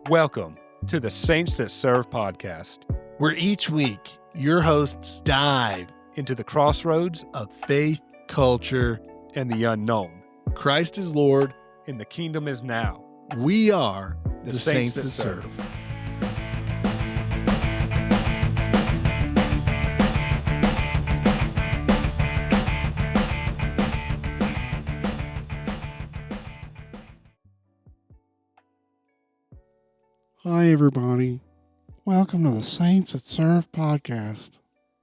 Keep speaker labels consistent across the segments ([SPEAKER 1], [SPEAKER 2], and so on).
[SPEAKER 1] Welcome to the Saints That Serve podcast,
[SPEAKER 2] where each week your hosts dive
[SPEAKER 1] into the crossroads
[SPEAKER 2] of faith, culture,
[SPEAKER 1] and the unknown.
[SPEAKER 2] Christ is Lord,
[SPEAKER 1] and the kingdom is now.
[SPEAKER 2] We are
[SPEAKER 1] the Saints That Serve.
[SPEAKER 3] Hi, everybody. Welcome to the Saints That Serve podcast.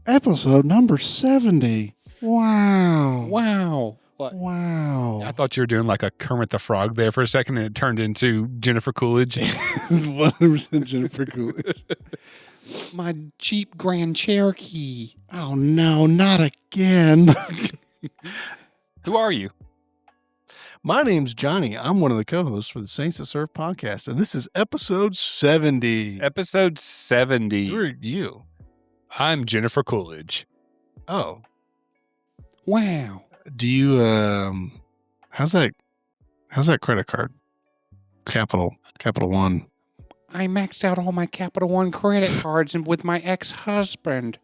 [SPEAKER 3] Episode number 70. Wow.
[SPEAKER 1] Wow. What?
[SPEAKER 3] Wow.
[SPEAKER 1] I thought you were doing like a Kermit the Frog there for a second, and it turned into Jennifer Coolidge.
[SPEAKER 3] 100% Jennifer Coolidge.
[SPEAKER 1] My Jeep Grand Cherokee.
[SPEAKER 3] Oh, no, not again.
[SPEAKER 1] Who are you?
[SPEAKER 2] My name's Johnny. I'm one of the co-hosts for the Saints That Serve podcast, and this is episode 70.
[SPEAKER 1] Episode 70.
[SPEAKER 2] Who are you?
[SPEAKER 1] I'm Jennifer Coolidge.
[SPEAKER 2] Oh.
[SPEAKER 1] Wow.
[SPEAKER 2] Do you, how's that credit card? Capital One.
[SPEAKER 4] I maxed out all my Capital One credit cards with my ex-husband.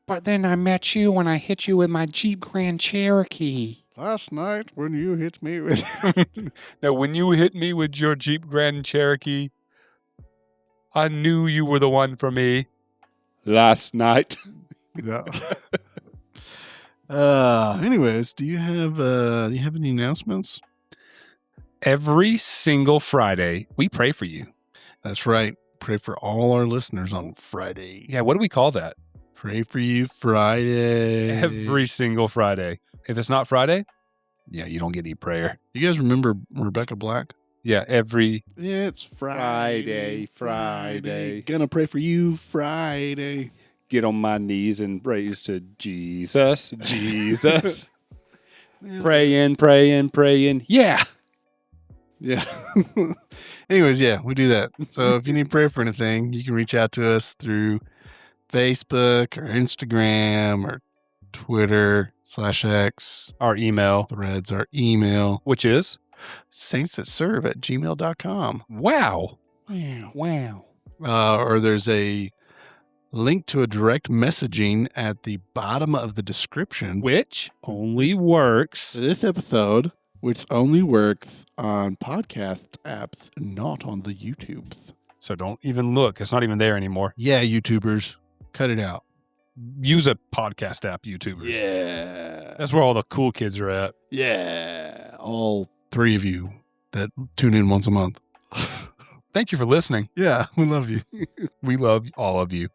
[SPEAKER 4] But then I met you when I hit you with my Jeep Grand Cherokee.
[SPEAKER 3] Last night when you hit me with...
[SPEAKER 1] Now, when you hit me with your Jeep Grand Cherokee, I knew you were the one for me. Last night.
[SPEAKER 2] Yeah. Anyways, do you have any announcements?
[SPEAKER 1] Every single Friday, we pray for you.
[SPEAKER 2] That's right. Pray for all our listeners on Friday.
[SPEAKER 1] Yeah, what do we call that?
[SPEAKER 2] Pray for you Friday.
[SPEAKER 1] Every single Friday. If it's not Friday, yeah, you don't get any prayer.
[SPEAKER 2] You guys remember Rebecca Black?
[SPEAKER 1] Yeah,
[SPEAKER 3] It's Friday. Gonna pray for you Friday.
[SPEAKER 1] get on my knees and praise to Jesus. Praying. Yeah.
[SPEAKER 2] Yeah. Anyways, yeah, we do that. So if you need prayer for anything, you can reach out to us through Facebook or Instagram or Twitter /X.
[SPEAKER 1] Our email,
[SPEAKER 2] Threads, our email,
[SPEAKER 1] which is
[SPEAKER 2] saintsthatserve@gmail.com.
[SPEAKER 1] wow. Or
[SPEAKER 2] there's a link to a direct messaging at the bottom of the description.
[SPEAKER 1] which only works.
[SPEAKER 3] This episode, which only works on podcast apps, not on the YouTubes.
[SPEAKER 1] So don't even look. It's not even there anymore.
[SPEAKER 2] Yeah, YouTubers, cut it out.
[SPEAKER 1] Use a podcast app, YouTubers.
[SPEAKER 3] Yeah.
[SPEAKER 1] That's where all the cool kids are at.
[SPEAKER 3] Yeah. All
[SPEAKER 2] 3 of you that tune in once a month.
[SPEAKER 1] Thank you for listening.
[SPEAKER 2] Yeah, we love you.
[SPEAKER 1] We love all of you.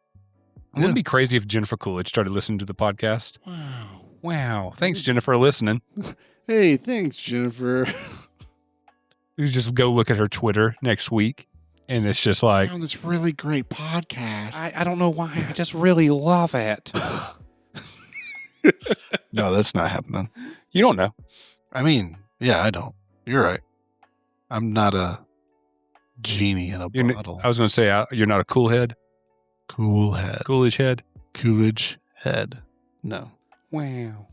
[SPEAKER 1] Wouldn't it be crazy if Jennifer Coolidge started listening to the podcast? Wow. Thanks, Jennifer, for listening.
[SPEAKER 3] Hey, thanks, Jennifer.
[SPEAKER 1] You just go look at her Twitter next week, and it's just like,
[SPEAKER 3] I found this really great podcast.
[SPEAKER 4] I don't know why. I just really love it.
[SPEAKER 2] No, that's not happening.
[SPEAKER 1] you don't know.
[SPEAKER 2] I mean, yeah, I don't. You're right. I'm not a genie in a bottle.
[SPEAKER 1] I was going to say, you're not a cool head.
[SPEAKER 2] Cool head.
[SPEAKER 1] Coolidge head.
[SPEAKER 2] Coolidge head. No.
[SPEAKER 4] Wow.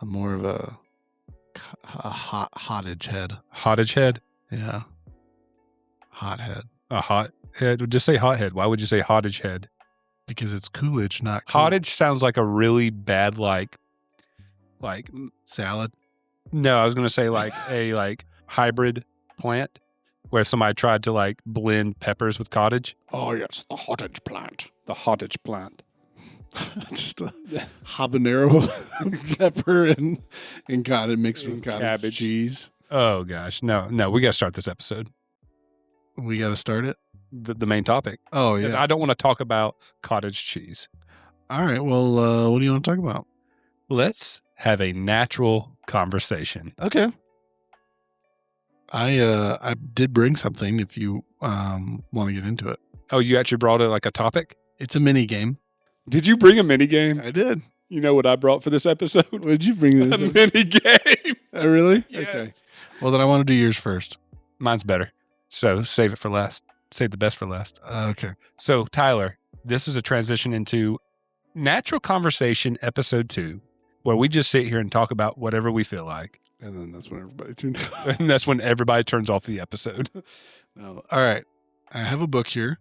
[SPEAKER 2] I'm more of a hottage head.
[SPEAKER 1] Hottage head.
[SPEAKER 2] Yeah. Hot head.
[SPEAKER 1] A hot head. Just say hot head. Why would you say hottage head?
[SPEAKER 2] Because it's Coolidge, not cool.
[SPEAKER 1] Hottage sounds like a really bad, like
[SPEAKER 2] salad.
[SPEAKER 1] No, I was going to say like a hybrid plant where somebody tried to like blend peppers with cottage.
[SPEAKER 3] Oh, yes, the hottage plant.
[SPEAKER 1] The hottage plant.
[SPEAKER 3] Just a habanero pepper and cottage mixed with cottage
[SPEAKER 1] cabbage.
[SPEAKER 3] cheese.
[SPEAKER 1] Oh gosh. No, we got to start this episode.
[SPEAKER 2] We got to start it?
[SPEAKER 1] The main topic.
[SPEAKER 2] Oh,
[SPEAKER 1] Because
[SPEAKER 2] yeah.
[SPEAKER 1] I don't want to talk about cottage cheese.
[SPEAKER 2] All right. Well, what do you want to talk about?
[SPEAKER 1] Let's have a natural conversation.
[SPEAKER 2] Okay. I did bring something if you want to get into it.
[SPEAKER 1] Oh, you actually brought it like a topic?
[SPEAKER 2] It's a mini game.
[SPEAKER 1] Did you bring a mini game?
[SPEAKER 2] I did.
[SPEAKER 1] You know what I brought for this episode?
[SPEAKER 3] What did you bring this?
[SPEAKER 1] A mini game.
[SPEAKER 3] Oh, really?
[SPEAKER 1] Yes.
[SPEAKER 3] Okay.
[SPEAKER 2] Well, then I want to do yours first.
[SPEAKER 1] Mine's better. So save it for last. Save the best for last.
[SPEAKER 2] Okay.
[SPEAKER 1] So, Tyler, this is a transition into Natural Conversation Episode 2, where we just sit here and talk about whatever we feel like.
[SPEAKER 3] And then that's when everybody tuned out.
[SPEAKER 1] And that's when everybody turns off the episode.
[SPEAKER 2] No. All right. I have a book here.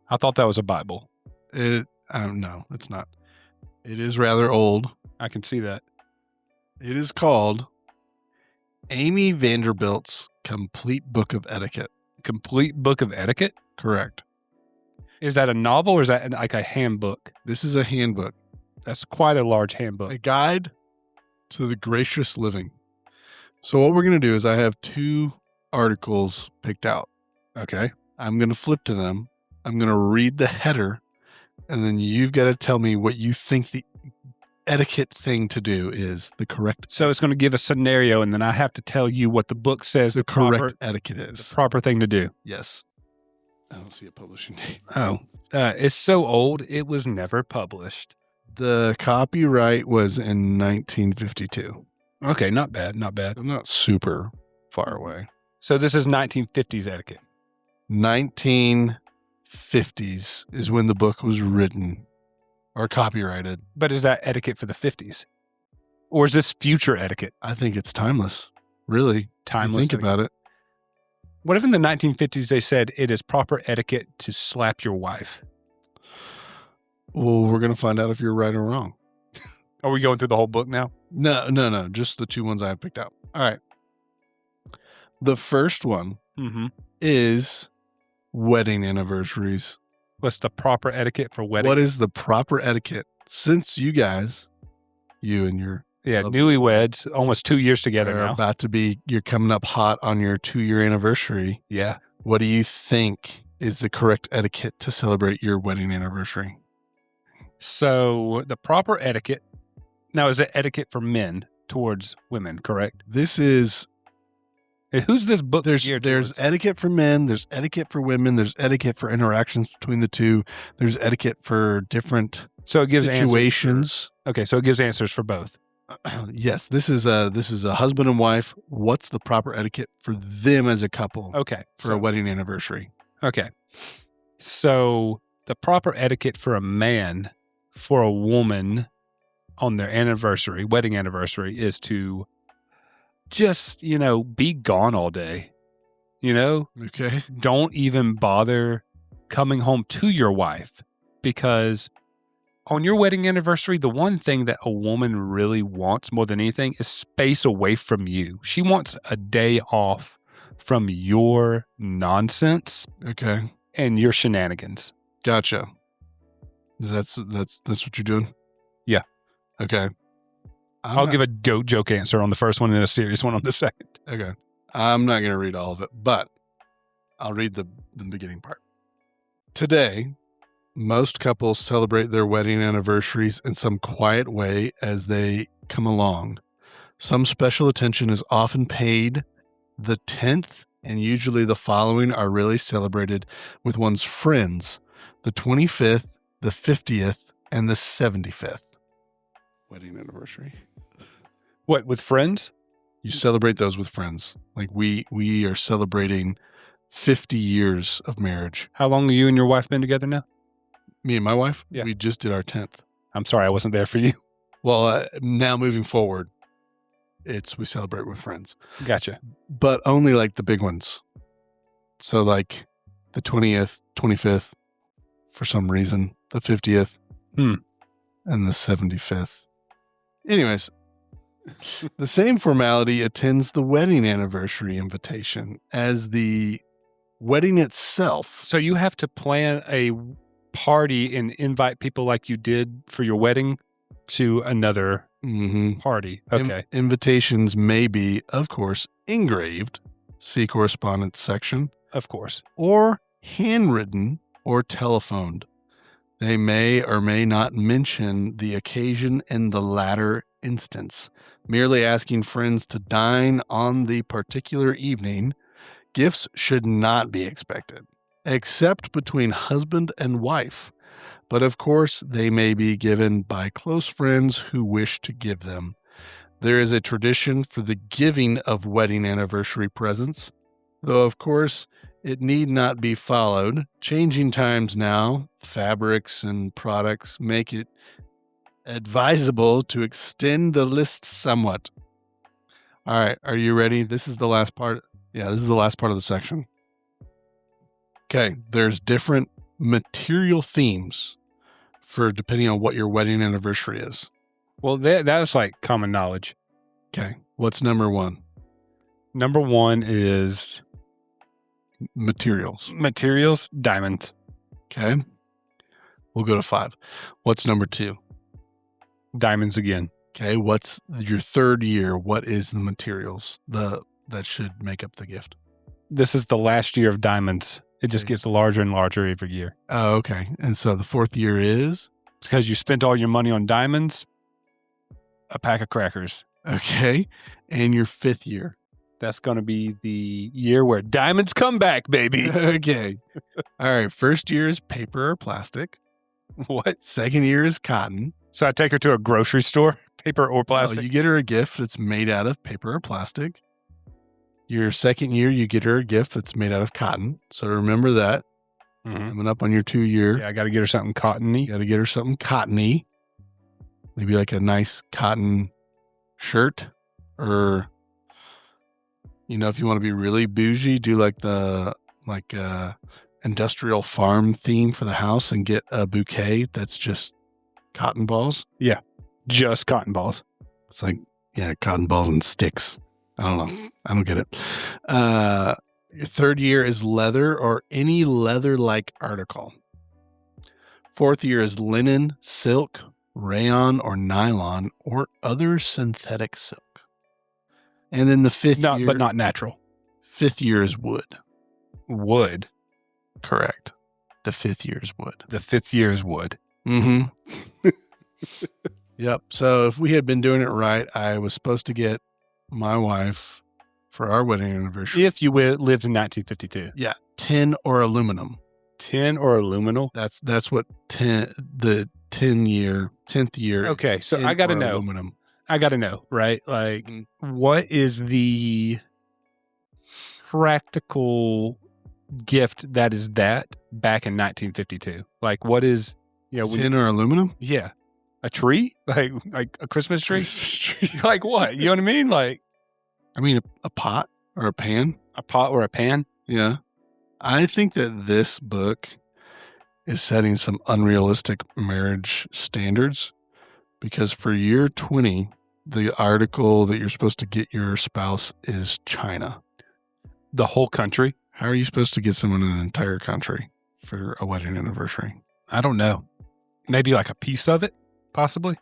[SPEAKER 1] I thought that was a Bible.
[SPEAKER 2] No, it's not. It is rather old.
[SPEAKER 1] I can see that.
[SPEAKER 2] It is called Amy Vanderbilt's Complete Book of Etiquette.
[SPEAKER 1] Complete Book of Etiquette?
[SPEAKER 2] Correct.
[SPEAKER 1] Is that a novel or is that like a handbook?
[SPEAKER 2] This is a handbook,
[SPEAKER 1] That's quite a large handbook.
[SPEAKER 2] a guide to the gracious living. So what we're going to do is I have 2 articles picked out.
[SPEAKER 1] Okay.
[SPEAKER 2] I'm going to flip to them. I'm going to read the header, and then you've got to tell me what you think the etiquette thing to do is, the correct
[SPEAKER 1] So it's going to give a scenario, and then I have to tell you what the book says
[SPEAKER 2] the correct etiquette is.
[SPEAKER 1] the proper thing to do.
[SPEAKER 2] Yes. I don't see a publishing date.
[SPEAKER 1] Oh, it's so old, it was never published.
[SPEAKER 2] The copyright was in 1952.
[SPEAKER 1] Okay, not bad, not bad.
[SPEAKER 2] I'm not super far away.
[SPEAKER 1] So this is 1950s etiquette.
[SPEAKER 2] 1950s is when the book was written or copyrighted.
[SPEAKER 1] But is that etiquette for the 50s? Or is this future etiquette?
[SPEAKER 2] I think it's timeless. Really.
[SPEAKER 1] Timeless.
[SPEAKER 2] You think
[SPEAKER 1] etiquette?
[SPEAKER 2] about it.
[SPEAKER 1] What if in the 1950s they said it is proper etiquette to slap your wife?
[SPEAKER 2] Well, we're going to find out if you're right or wrong.
[SPEAKER 1] Are we going through the whole book now?
[SPEAKER 2] No. Just the 2 ones I have picked out. All right. The first one
[SPEAKER 1] Mm-hmm.
[SPEAKER 2] is wedding anniversaries.
[SPEAKER 1] What's the proper etiquette for wedding?
[SPEAKER 2] What is the proper etiquette? Since you guys, you and your
[SPEAKER 1] newlyweds, almost 2 years together
[SPEAKER 2] are
[SPEAKER 1] now.
[SPEAKER 2] about to be, you're coming up hot on your 2-year anniversary.
[SPEAKER 1] Yeah.
[SPEAKER 2] What do you think is the correct etiquette to celebrate your wedding anniversary?
[SPEAKER 1] So the proper etiquette, now is it etiquette for men towards women, correct?
[SPEAKER 2] This is,
[SPEAKER 1] Who's this book
[SPEAKER 2] there's
[SPEAKER 1] geared towards?
[SPEAKER 2] etiquette for men, there's etiquette for women, there's etiquette for interactions between the two, there's etiquette for different
[SPEAKER 1] So it gives
[SPEAKER 2] situations.
[SPEAKER 1] Okay, so it gives answers for both.
[SPEAKER 2] Yes, this is a husband and wife. What's the proper etiquette for them as a couple
[SPEAKER 1] Okay.
[SPEAKER 2] for a wedding anniversary?
[SPEAKER 1] Okay. So the proper etiquette for a man for a woman on their anniversary, wedding anniversary, is to just, be gone all day.
[SPEAKER 2] Okay.
[SPEAKER 1] Don't even bother coming home to your wife, because on your wedding anniversary, the one thing that a woman really wants more than anything is space away from you. She wants a day off from your nonsense
[SPEAKER 2] Okay.
[SPEAKER 1] and your shenanigans.
[SPEAKER 2] Gotcha. That's what you're doing?
[SPEAKER 1] Yeah.
[SPEAKER 2] Okay.
[SPEAKER 1] I'll give a goat joke answer on the first one and a serious one on the second.
[SPEAKER 2] Okay. I'm not going to read all of it, but I'll read the beginning part. Today, most couples celebrate their wedding anniversaries in some quiet way as they come along. Some special attention is often paid. The 10th and usually the following are really celebrated with one's friends. The 25th, the 50th, and the 75th. Wedding anniversary.
[SPEAKER 1] What, with friends?
[SPEAKER 2] You celebrate those with friends. Like we are celebrating 50 years of marriage.
[SPEAKER 1] How long have you and your wife been together now?
[SPEAKER 2] Me and my wife,
[SPEAKER 1] Yeah.
[SPEAKER 2] we just did our 10th.
[SPEAKER 1] I'm sorry, I wasn't there for you.
[SPEAKER 2] Well, now moving forward, we celebrate with friends,
[SPEAKER 1] Gotcha.
[SPEAKER 2] but only like the big ones. So like the 20th, 25th, for some reason, the 50th, and the 75th. Anyways, the same formality attends the wedding anniversary invitation as the wedding itself.
[SPEAKER 1] So you have to plan a party and invite people like you did for your wedding to another party. Okay.
[SPEAKER 2] Invitations may be, of course, engraved, see correspondence section,
[SPEAKER 1] Of course.
[SPEAKER 2] or handwritten or telephoned. They may or may not mention the occasion in the latter instance. Merely asking friends to dine on the particular evening, gifts should not be expected, except between husband and wife. But of course, they may be given by close friends who wish to give them. There is a tradition for the giving of wedding anniversary presents, though of course, it need not be followed. Changing times now, fabrics and products make it advisable to extend the list somewhat. All right, are you ready? This is the last part. Yeah, this is the last part of the section. Okay. There's different material themes for depending on what your wedding anniversary is.
[SPEAKER 1] Well, that's like common knowledge.
[SPEAKER 2] Okay. What's number one?
[SPEAKER 1] Number one is
[SPEAKER 2] Materials.
[SPEAKER 1] materials, diamonds.
[SPEAKER 2] Okay. We'll go to 5. What's number 2?
[SPEAKER 1] Diamonds again.
[SPEAKER 2] Okay. What's your third year? What is the materials that should make up the gift?
[SPEAKER 1] This is the last year of diamonds. It just
[SPEAKER 2] Okay.
[SPEAKER 1] gets larger and larger every year.
[SPEAKER 2] Oh, okay. And so the fourth year is?
[SPEAKER 1] It's because you spent all your money on diamonds, a pack of crackers.
[SPEAKER 2] Okay. And your fifth year?
[SPEAKER 1] That's going to be the year where diamonds come back, baby.
[SPEAKER 2] Okay. All right. First year is paper or plastic.
[SPEAKER 1] What?
[SPEAKER 2] Second year is cotton.
[SPEAKER 1] So I take her to a grocery store, paper or plastic.
[SPEAKER 2] Well, you get her a gift that's made out of paper or plastic. Your second year, you get her a gift that's made out of cotton. So remember that.
[SPEAKER 1] Mhm.
[SPEAKER 2] Coming up on your 2 year,
[SPEAKER 1] Yeah, I got to get her something cottony.
[SPEAKER 2] you got to get her something cottony. Maybe like a nice cotton shirt, or, if you want to be really bougie, do like the industrial farm theme for the house and get a bouquet that's just cotton balls.
[SPEAKER 1] Just cotton balls.
[SPEAKER 2] It's like, yeah, cotton balls and sticks. I don't know. I don't get it. Your third year is leather or any leather-like article. Fourth year is linen, silk, rayon, or nylon, or other synthetic silk. And then the fifth year,
[SPEAKER 1] But not natural.
[SPEAKER 2] fifth year is wood.
[SPEAKER 1] Wood.
[SPEAKER 2] Correct. The fifth year is wood.
[SPEAKER 1] The fifth year is wood.
[SPEAKER 2] Mm-hmm. Yep. So if we had been doing it right, I was supposed to get my wife for our wedding anniversary.
[SPEAKER 1] If you lived in 1952.
[SPEAKER 2] Yeah, tin or aluminum.
[SPEAKER 1] Tin or aluminal.
[SPEAKER 2] That's what the 10th year.
[SPEAKER 1] Okay,
[SPEAKER 2] is,
[SPEAKER 1] so
[SPEAKER 2] tin
[SPEAKER 1] I gotta
[SPEAKER 2] or
[SPEAKER 1] know.
[SPEAKER 2] aluminum.
[SPEAKER 1] I got to know, right? Like,
[SPEAKER 2] Mhm.
[SPEAKER 1] what is the practical gift that is that back in 1952? Like, what is,
[SPEAKER 2] Tin or aluminum?
[SPEAKER 1] yeah, a tree? Like a Christmas tree? Like what? You know what I mean? Like
[SPEAKER 2] I mean, a pot or a pan.
[SPEAKER 1] a pot or a pan?
[SPEAKER 2] Yeah. I think that this book is setting some unrealistic marriage standards, because for year 20, the article that you're supposed to get your spouse is China.
[SPEAKER 1] The whole country?
[SPEAKER 2] How are you supposed to get someone an entire country for a wedding anniversary?
[SPEAKER 1] I don't know. Maybe like a piece of it, possibly.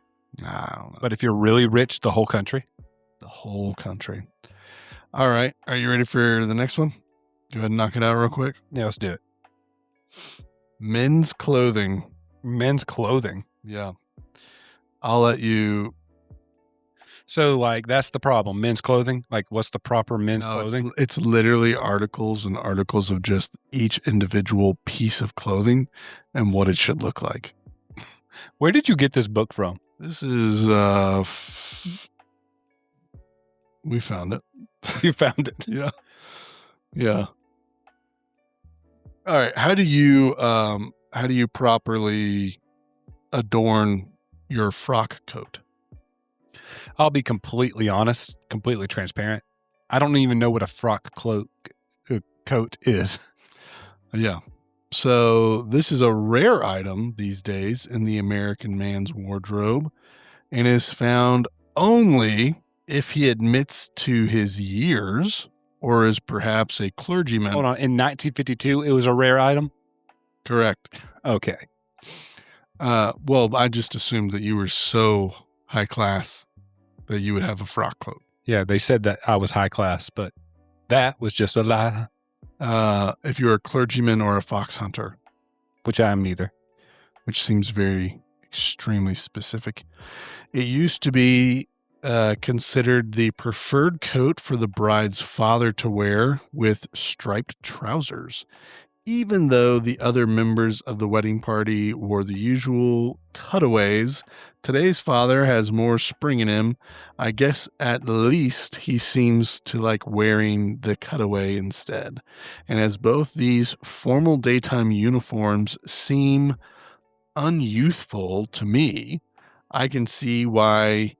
[SPEAKER 2] I don't know.
[SPEAKER 1] But if you're really rich, the whole country.
[SPEAKER 2] The whole country. All right. Are you ready for the next one? Go ahead and knock it out real quick.
[SPEAKER 1] Yeah, let's do it.
[SPEAKER 2] Men's clothing.
[SPEAKER 1] Men's clothing.
[SPEAKER 2] Yeah. I'll let you.
[SPEAKER 1] So, like, that's the problem. Men's clothing. Like, what's the proper men's
[SPEAKER 2] No,
[SPEAKER 1] clothing?
[SPEAKER 2] it's literally articles and articles of just each individual piece of clothing and what it should look like.
[SPEAKER 1] Where did you get this book from?
[SPEAKER 2] This is, we found it.
[SPEAKER 1] You found it.
[SPEAKER 2] Yeah. Yeah. All right. How do you properly adorn your frock coat?
[SPEAKER 1] I'll be completely honest, completely transparent. I don't even know what a frock coat is.
[SPEAKER 2] Yeah. So this is a rare item these days in the American man's wardrobe and is found only if he admits to his years or is perhaps a clergyman.
[SPEAKER 1] Hold on. In 1952, it was a rare item?
[SPEAKER 2] Correct.
[SPEAKER 1] Okay.
[SPEAKER 2] Well, I just assumed that you were so high class that you would have a frock coat.
[SPEAKER 1] Yeah, they said that I was high class, but that was just a lie,
[SPEAKER 2] If you're a clergyman or a fox hunter,
[SPEAKER 1] which I am neither.
[SPEAKER 2] which seems very extremely specific. It used to be considered the preferred coat for the bride's father to wear with striped trousers, even though the other members of the wedding party wore the usual cutaways. Today's father has more spring in him. I guess at least he seems to like wearing the cutaway instead. And as both these formal daytime uniforms seem unyouthful to me, I can see why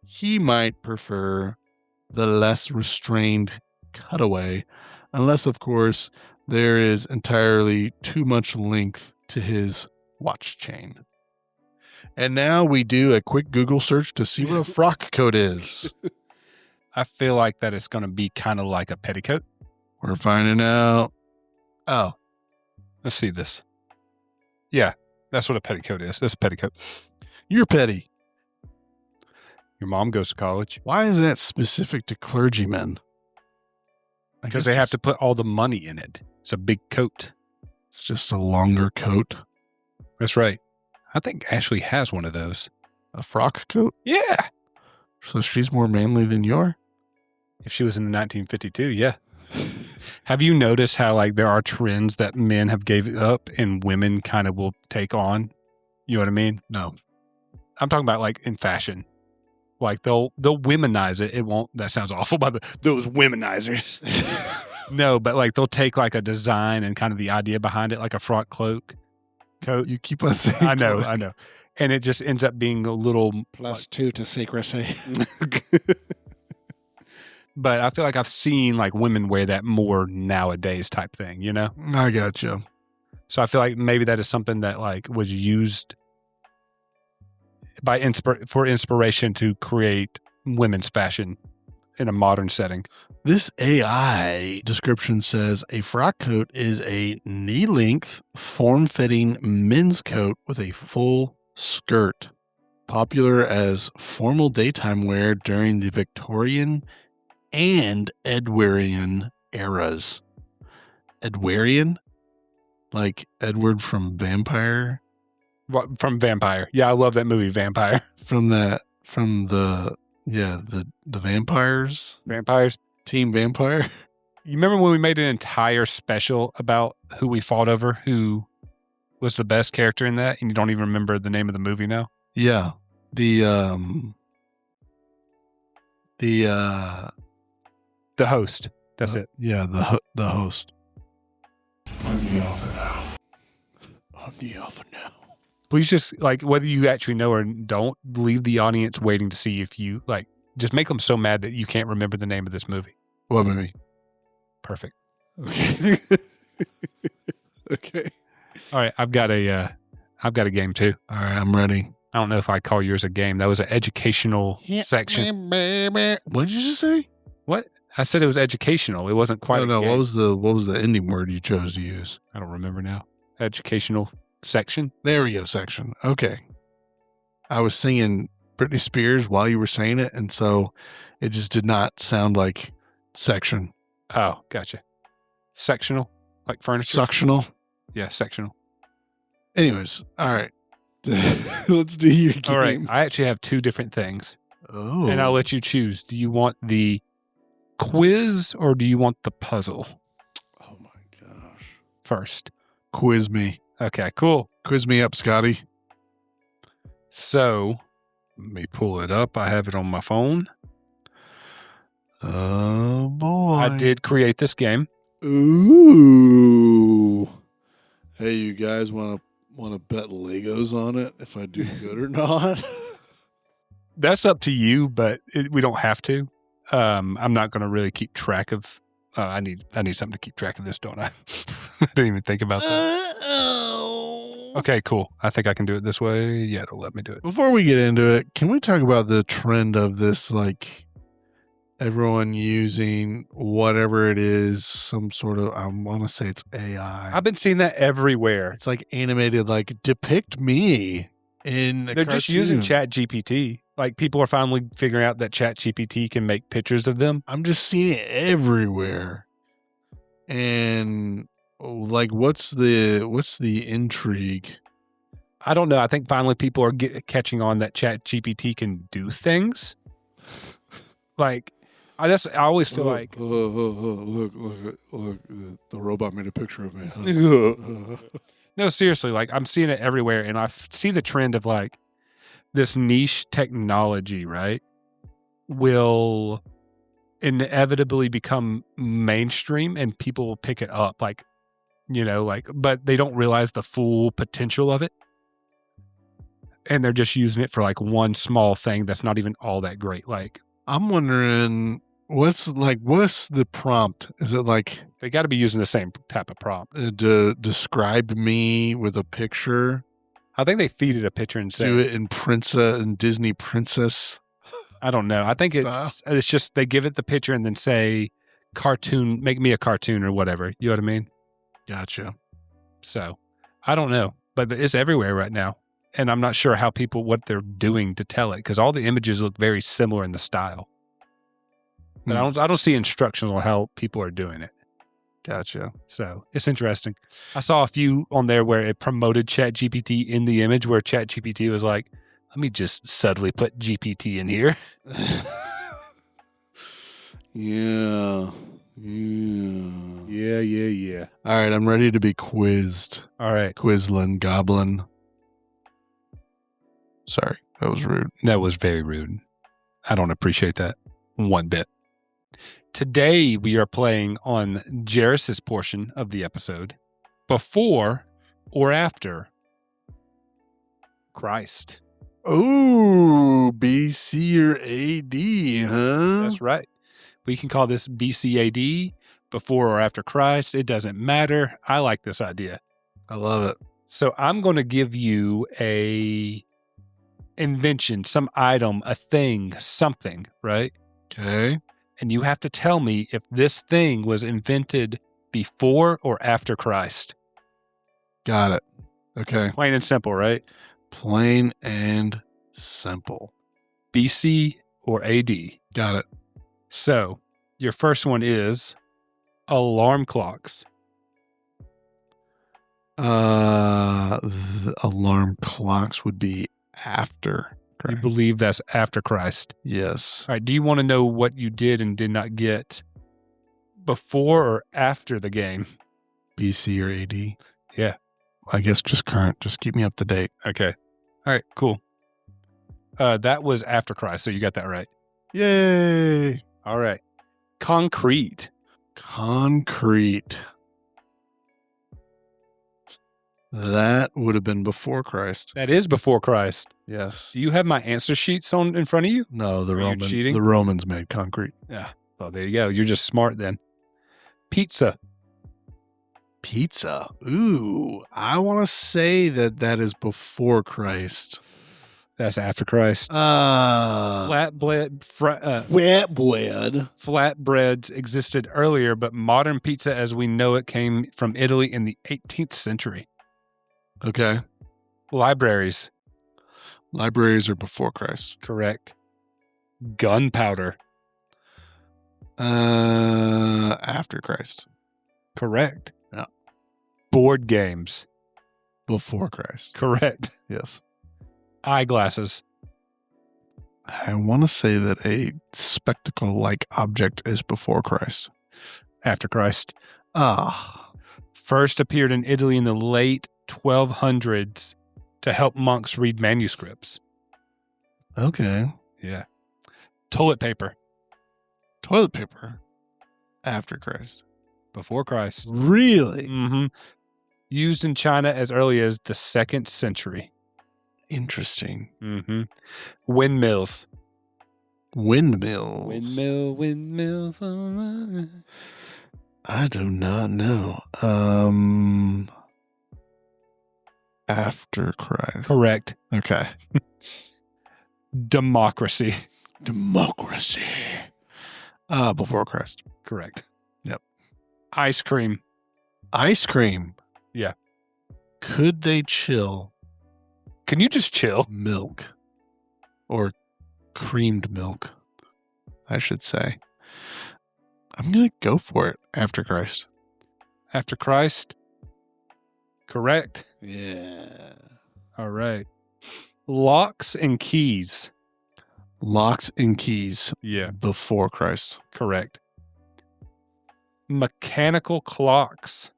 [SPEAKER 2] he might prefer the less restrained cutaway, unless, of course, there is entirely too much length to his watch chain. And now we do a quick Google search to see what a frock coat is.
[SPEAKER 1] I feel like that it's going to be kind of like a petticoat.
[SPEAKER 2] We're finding out. Oh,
[SPEAKER 1] Let's see this. Yeah, that's what a petticoat is. That's a petticoat.
[SPEAKER 2] you're petty.
[SPEAKER 1] Your mom goes to college
[SPEAKER 2] Why is that specific to clergymen? I
[SPEAKER 1] because
[SPEAKER 2] guess
[SPEAKER 1] they have to put all the money in it. It's a big coat.
[SPEAKER 2] It's just a longer coat.
[SPEAKER 1] That's right. I think Ashley has one of those.
[SPEAKER 2] A frock coat?
[SPEAKER 1] Yeah.
[SPEAKER 2] So she's more manly than you are?
[SPEAKER 1] If she was in 1952, yeah. Have you noticed how like there are trends that men have gave up and women kind of will take on? You know what I mean?
[SPEAKER 2] No.
[SPEAKER 1] I'm talking about like in fashion. Like they'll womanize it. It won't. That sounds awful by those womanizers. No, but like they'll take like a design and kind of the idea behind it, like a frock coat.
[SPEAKER 2] You keep on saying
[SPEAKER 1] I know,
[SPEAKER 2] cloak.
[SPEAKER 1] I know, and it just ends up being a little.
[SPEAKER 3] +2 to secrecy.
[SPEAKER 1] But I feel like I've seen like women wear that more nowadays, type thing. You know.
[SPEAKER 2] I got you.
[SPEAKER 1] So I feel like maybe that is something that like was used by for inspiration to create women's fashion in a modern setting.
[SPEAKER 2] This AI description says a frock coat is a knee-length, form-fitting men's coat with a full skirt, popular as formal daytime wear during the Victorian and Edwardian eras. Edwardian? Like Edward from Vampire?
[SPEAKER 1] What, from Vampire. Yeah, I love that movie, Vampire.
[SPEAKER 2] From the vampires?
[SPEAKER 1] Vampires.
[SPEAKER 2] Team Vampire?
[SPEAKER 1] You remember when we made an entire special about who we fought over, who was the best character in that, and you don't even remember the name of the movie now?
[SPEAKER 2] Yeah. The
[SPEAKER 1] host. That's it.
[SPEAKER 2] Yeah, the host.
[SPEAKER 3] I'm the author now.
[SPEAKER 1] Please just, like, whether you actually know or don't, leave the audience waiting to see if you, like, just make them so mad that you can't remember the name of this movie.
[SPEAKER 2] What movie?
[SPEAKER 1] Perfect.
[SPEAKER 2] Okay. Okay.
[SPEAKER 1] All right, I've got a game too.
[SPEAKER 2] All right, I'm ready.
[SPEAKER 1] I don't know if I call yours a game. That was an educational section.
[SPEAKER 2] What did you just say?
[SPEAKER 1] What? I said it was educational. It wasn't quite.
[SPEAKER 2] No.
[SPEAKER 1] a game.
[SPEAKER 2] What was the ending word you chose to use?
[SPEAKER 1] I don't remember now. Educational section.
[SPEAKER 2] There we go. Section. Okay. I was singing Britney Spears while you were saying it, and so it just did not sound like section.
[SPEAKER 1] Oh, gotcha. Sectional, like furniture.
[SPEAKER 2] Suctional.
[SPEAKER 1] Yeah, sectional.
[SPEAKER 2] Anyways, all right.
[SPEAKER 3] Let's do your game.
[SPEAKER 1] All right. I actually have two different things,
[SPEAKER 2] Oh.
[SPEAKER 1] and I'll let you choose. Do you want the quiz or do you want the puzzle
[SPEAKER 3] Oh my gosh.
[SPEAKER 1] first?
[SPEAKER 2] Quiz me.
[SPEAKER 1] Okay, cool.
[SPEAKER 2] Quiz me up, Scotty.
[SPEAKER 1] So let me pull it up. I have it on my phone.
[SPEAKER 2] Oh boy.
[SPEAKER 1] I did create this game.
[SPEAKER 3] Ooh. Hey, you guys want to bet Legos on it if I do good or not?
[SPEAKER 1] That's up to you, but we don't have to. I'm not going to really keep track of. I need something to keep track of this, don't I? I didn't even think about that. Okay, cool. I think I can do it this way. Yeah, it'll let me do it.
[SPEAKER 2] Before we get into it, can we talk about the trend of this, like everyone using whatever it is, some sort of, I want to say it's AI.
[SPEAKER 1] I've been seeing that everywhere.
[SPEAKER 2] It's like animated, like depict me in a
[SPEAKER 1] They're just using
[SPEAKER 2] cartoon.
[SPEAKER 1] Chat GPT. Like people are finally figuring out that Chat GPT can make pictures of them.
[SPEAKER 2] I'm just seeing it everywhere. And like, what's the intrigue?
[SPEAKER 1] I don't know. I think finally people are catching on that Chat GPT can do things. Like, I always feel like
[SPEAKER 3] look, the robot made a picture of me.
[SPEAKER 1] no, seriously. Like I'm seeing it everywhere, and I see the trend of like this niche technology, right, will inevitably become mainstream, and people will pick it up. Like, you know, like, but they don't realize the full potential of it. And they're just using it for like one small thing that's not even all that great. Like,
[SPEAKER 2] I'm wondering What's the prompt? Is it like
[SPEAKER 1] They got to be using the same type of prompt.
[SPEAKER 2] describe me with a picture?
[SPEAKER 1] I think they feed it a picture and
[SPEAKER 2] Do
[SPEAKER 1] say,
[SPEAKER 2] it in Disney princess.
[SPEAKER 1] I don't know. I think
[SPEAKER 2] Style.
[SPEAKER 1] it's just they give it the picture and then say, cartoon, make me a cartoon or whatever. You know what I mean?
[SPEAKER 2] Gotcha.
[SPEAKER 1] So I don't know, but it's everywhere right now. And I'm not sure what they're doing to tell it because all the images look very similar in the style. But I don't see instructions on how people are doing it.
[SPEAKER 2] Gotcha.
[SPEAKER 1] So it's interesting. I saw a few on there where it promoted ChatGPT in the image where ChatGPT was like, let me just subtly put GPT in here.
[SPEAKER 2] Yeah.
[SPEAKER 1] Yeah.
[SPEAKER 2] All right, I'm ready to be quizzed.
[SPEAKER 1] All right.
[SPEAKER 2] Quizlin Goblin. Sorry, that was rude.
[SPEAKER 1] That was very rude. I don't appreciate that one bit. Today we are playing on Jairus' portion of the episode, before or after Christ.
[SPEAKER 2] Oh, BC or AD, huh?
[SPEAKER 1] That's right. We can call this BCAD, before or after Christ. It doesn't matter. I like this idea.
[SPEAKER 2] I love it.
[SPEAKER 1] So I'm going to give you a invention, some item, a thing, something, right?
[SPEAKER 2] Okay.
[SPEAKER 1] And you have to tell me if this thing was invented before or after Christ.
[SPEAKER 2] Got it. Okay.
[SPEAKER 1] Plain and simple, right?
[SPEAKER 2] Plain and simple.
[SPEAKER 1] BC or AD.
[SPEAKER 2] Got it.
[SPEAKER 1] So your first one is alarm clocks.
[SPEAKER 2] The alarm clocks would be after
[SPEAKER 1] You
[SPEAKER 2] Christ.
[SPEAKER 1] believe that's after Christ.
[SPEAKER 2] Yes.
[SPEAKER 1] All right. Do you want to know what you did and did not get before or after the game?
[SPEAKER 2] BC or AD?
[SPEAKER 1] Yeah.
[SPEAKER 2] I guess just current. Just keep me up to date.
[SPEAKER 1] Okay. All right. Cool. That was after Christ. So you got that right.
[SPEAKER 2] Yay.
[SPEAKER 1] All right. Concrete.
[SPEAKER 2] Concrete. That would have been before Christ.
[SPEAKER 1] That is before Christ.
[SPEAKER 2] Yes.
[SPEAKER 1] Do you have my answer sheets on in front of you?
[SPEAKER 2] No,
[SPEAKER 1] you cheating?
[SPEAKER 2] the Romans made concrete.
[SPEAKER 1] Yeah. Well, there you go. You're just smart then. Pizza.
[SPEAKER 2] Pizza. Ooh, I want to say that is before Christ.
[SPEAKER 1] That's after Christ. Flatbreads existed earlier, but modern pizza as we know it came from Italy in the 18th century.
[SPEAKER 2] Okay.
[SPEAKER 1] Libraries.
[SPEAKER 2] Libraries are before Christ.
[SPEAKER 1] Correct. Gunpowder.
[SPEAKER 2] After Christ.
[SPEAKER 1] Correct.
[SPEAKER 2] Yeah.
[SPEAKER 1] Board games.
[SPEAKER 2] Before Christ.
[SPEAKER 1] Correct.
[SPEAKER 2] Yes.
[SPEAKER 1] Eyeglasses.
[SPEAKER 2] I want to say that a spectacle-like object is before Christ.
[SPEAKER 1] After Christ.
[SPEAKER 2] Ah.
[SPEAKER 1] First appeared in Italy in the late 1200s to help monks read manuscripts.
[SPEAKER 2] Okay.
[SPEAKER 1] Yeah. Toilet paper.
[SPEAKER 2] Toilet paper. After Christ.
[SPEAKER 1] Before Christ.
[SPEAKER 2] Really?
[SPEAKER 1] Mm-hmm. Used in China as early as the 2nd century.
[SPEAKER 2] Interesting.
[SPEAKER 1] Mm-hmm. Windmills.
[SPEAKER 2] Windmills.
[SPEAKER 1] Windmill.
[SPEAKER 2] I do not know. After Christ.
[SPEAKER 1] Correct.
[SPEAKER 2] Okay.
[SPEAKER 1] Democracy.
[SPEAKER 2] Democracy. Before Christ.
[SPEAKER 1] Correct.
[SPEAKER 2] Yep.
[SPEAKER 1] Ice cream.
[SPEAKER 2] Ice cream.
[SPEAKER 1] Yeah.
[SPEAKER 2] Could they chill
[SPEAKER 1] Can you just chill?
[SPEAKER 2] milk? Or creamed milk, I should say. I'm going to go for it. After Christ.
[SPEAKER 1] After Christ. Correct.
[SPEAKER 2] Yeah.
[SPEAKER 1] All right. Locks and keys.
[SPEAKER 2] Locks and keys.
[SPEAKER 1] Yeah.
[SPEAKER 2] Before Christ.
[SPEAKER 1] Correct. Mechanical clocks.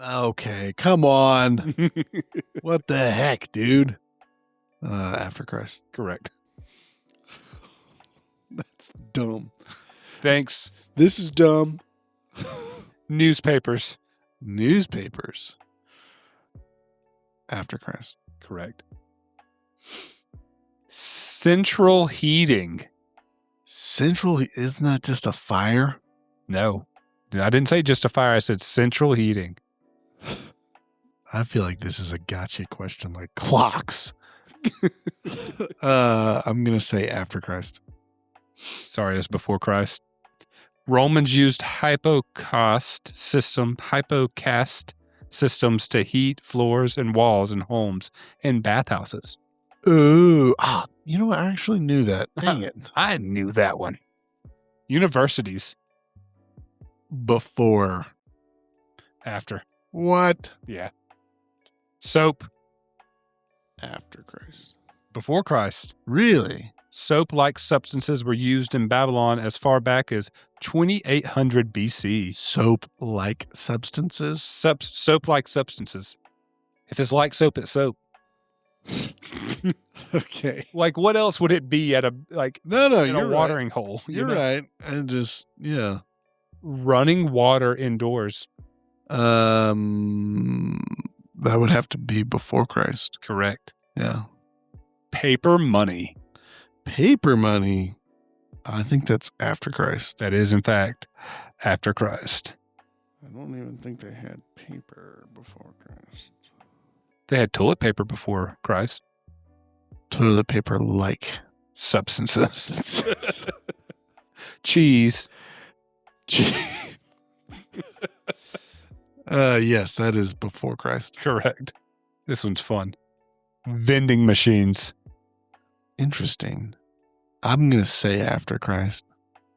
[SPEAKER 2] Okay, come on. What the heck, dude? After Christ.
[SPEAKER 1] Correct.
[SPEAKER 3] That's dumb.
[SPEAKER 1] Thanks.
[SPEAKER 3] This is dumb.
[SPEAKER 1] Newspapers.
[SPEAKER 2] Newspapers. After Christ.
[SPEAKER 1] Correct. Central heating.
[SPEAKER 2] Central, isn't that just a fire?
[SPEAKER 1] No. I didn't say just a fire. I said central heating.
[SPEAKER 2] I feel like this is a gotcha question, like clocks. I'm going to say after Christ.
[SPEAKER 1] Sorry, that's before Christ. Romans used hypocast systems to heat floors and walls in homes and bathhouses.
[SPEAKER 2] Ooh. You know what? I actually knew that. Dang it.
[SPEAKER 1] I knew that one. Universities.
[SPEAKER 2] Before.
[SPEAKER 1] After.
[SPEAKER 2] What?
[SPEAKER 1] Yeah. Soap.
[SPEAKER 3] After Christ.
[SPEAKER 1] Before Christ.
[SPEAKER 2] Really?
[SPEAKER 1] Soap-like substances were used in Babylon as far back as 2800 BC.
[SPEAKER 2] Soap-like substances?
[SPEAKER 1] Soap-like substances. If it's like soap, it's soap.
[SPEAKER 2] Okay.
[SPEAKER 1] Like, what else would it be at a
[SPEAKER 2] No,
[SPEAKER 1] in
[SPEAKER 2] you're
[SPEAKER 1] a watering hole?
[SPEAKER 2] You're right. And just, yeah.
[SPEAKER 1] Running water indoors.
[SPEAKER 2] That would have to be before Christ.
[SPEAKER 1] Correct.
[SPEAKER 2] Yeah.
[SPEAKER 1] Paper money.
[SPEAKER 2] Paper money. I think that's after Christ.
[SPEAKER 1] That is, in fact, after Christ.
[SPEAKER 3] I don't even think they had paper before Christ.
[SPEAKER 1] They had toilet paper before Christ.
[SPEAKER 2] Toilet paper like
[SPEAKER 1] Substances. Cheese.
[SPEAKER 2] Yes, that is before Christ.
[SPEAKER 1] Correct. This one's fun. Vending machines.
[SPEAKER 2] Interesting. I'm going to say after Christ.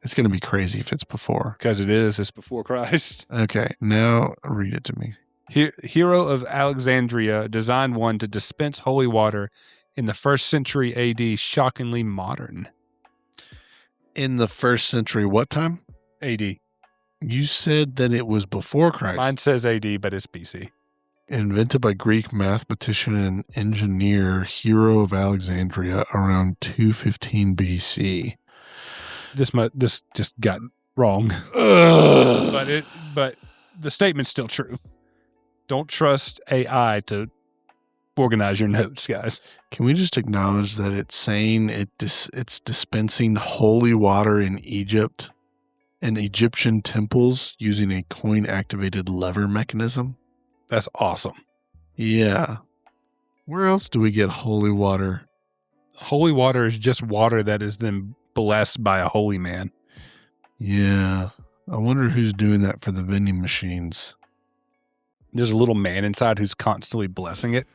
[SPEAKER 2] It's going to be crazy if it's before.
[SPEAKER 1] Because it's before Christ.
[SPEAKER 2] Okay, now read it to me.
[SPEAKER 1] Hero of Alexandria designed one to dispense holy water in the 1st century AD, shockingly modern.
[SPEAKER 2] In the 1st century, what time?
[SPEAKER 1] AD.
[SPEAKER 2] You said that it was before Christ.
[SPEAKER 1] Mine says AD, but it's BC.
[SPEAKER 2] Invented by Greek mathematician and engineer Hero of Alexandria around 215 BC.
[SPEAKER 1] This just got wrong. But the statement's still true. Don't trust AI to organize your notes, guys.
[SPEAKER 2] Can we just acknowledge that it's saying it's dispensing holy water in Egypt and Egyptian temples using a coin-activated lever mechanism?
[SPEAKER 1] That's awesome.
[SPEAKER 2] Yeah. Where else do we get holy water?
[SPEAKER 1] Holy water is just water that is then blessed by a holy man.
[SPEAKER 2] Yeah. I wonder who's doing that for the vending machines.
[SPEAKER 1] There's a little man inside who's constantly blessing it.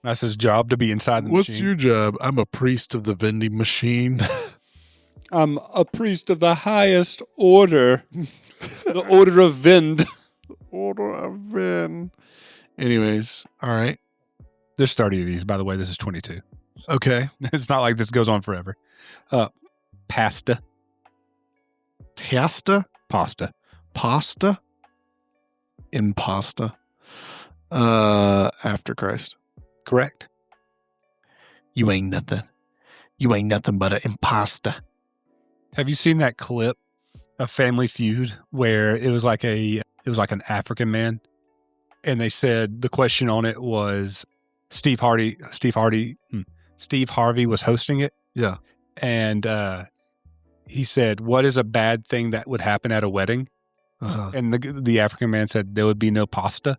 [SPEAKER 1] That's his job, to be inside the
[SPEAKER 2] What's
[SPEAKER 1] machine.
[SPEAKER 2] your job? I'm a priest of the vending machine.
[SPEAKER 1] I'm a priest of the highest order. The order of Vend.
[SPEAKER 2] Order of Vin. Anyways, all right.
[SPEAKER 1] There's 30 of these, by the way. This is 22.
[SPEAKER 2] Okay.
[SPEAKER 1] It's not like this goes on forever. Pasta.
[SPEAKER 2] Pasta?
[SPEAKER 1] Pasta.
[SPEAKER 2] Pasta? Impasta. After Christ.
[SPEAKER 1] Correct.
[SPEAKER 2] You ain't nothing. You ain't nothing but an imposter.
[SPEAKER 1] Have you seen that clip of Family Feud where it was like an African man, and they said the question on it was Steve Harvey was hosting it.
[SPEAKER 2] Yeah.
[SPEAKER 1] And he said, "What is a bad thing that would happen at a wedding?"
[SPEAKER 2] Uh-huh.
[SPEAKER 1] And the African man said, "There would be no pasta."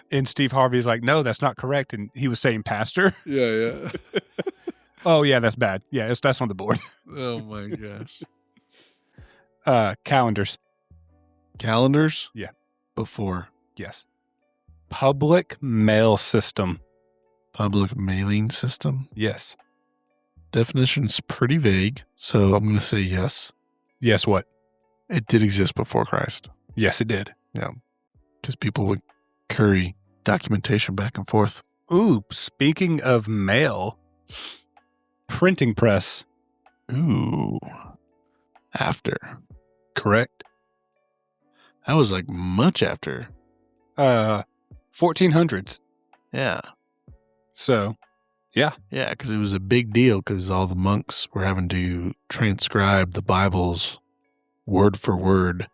[SPEAKER 1] And Steve Harvey's like, "No, that's not correct." And he was saying pastor.
[SPEAKER 2] Yeah.
[SPEAKER 1] Oh yeah, that's bad. Yeah, that's on the board.
[SPEAKER 2] Oh my gosh.
[SPEAKER 1] Calendars.
[SPEAKER 2] Calendars?
[SPEAKER 1] Yeah.
[SPEAKER 2] Before.
[SPEAKER 1] Yes. Public mail system.
[SPEAKER 2] Public mailing system?
[SPEAKER 1] Yes.
[SPEAKER 2] Definition's pretty vague, so I'm going to say yes.
[SPEAKER 1] Yes, what?
[SPEAKER 2] It did exist before Christ.
[SPEAKER 1] Yes, it did.
[SPEAKER 2] Yeah. Because people would curry documentation back and forth.
[SPEAKER 1] Ooh, speaking of mail, printing press.
[SPEAKER 2] Ooh. After.
[SPEAKER 1] Correct.
[SPEAKER 2] That was like much after.
[SPEAKER 1] 1400s.
[SPEAKER 2] Yeah.
[SPEAKER 1] So, yeah.
[SPEAKER 2] Yeah, because it was a big deal because all the monks were having to transcribe the Bibles word for word.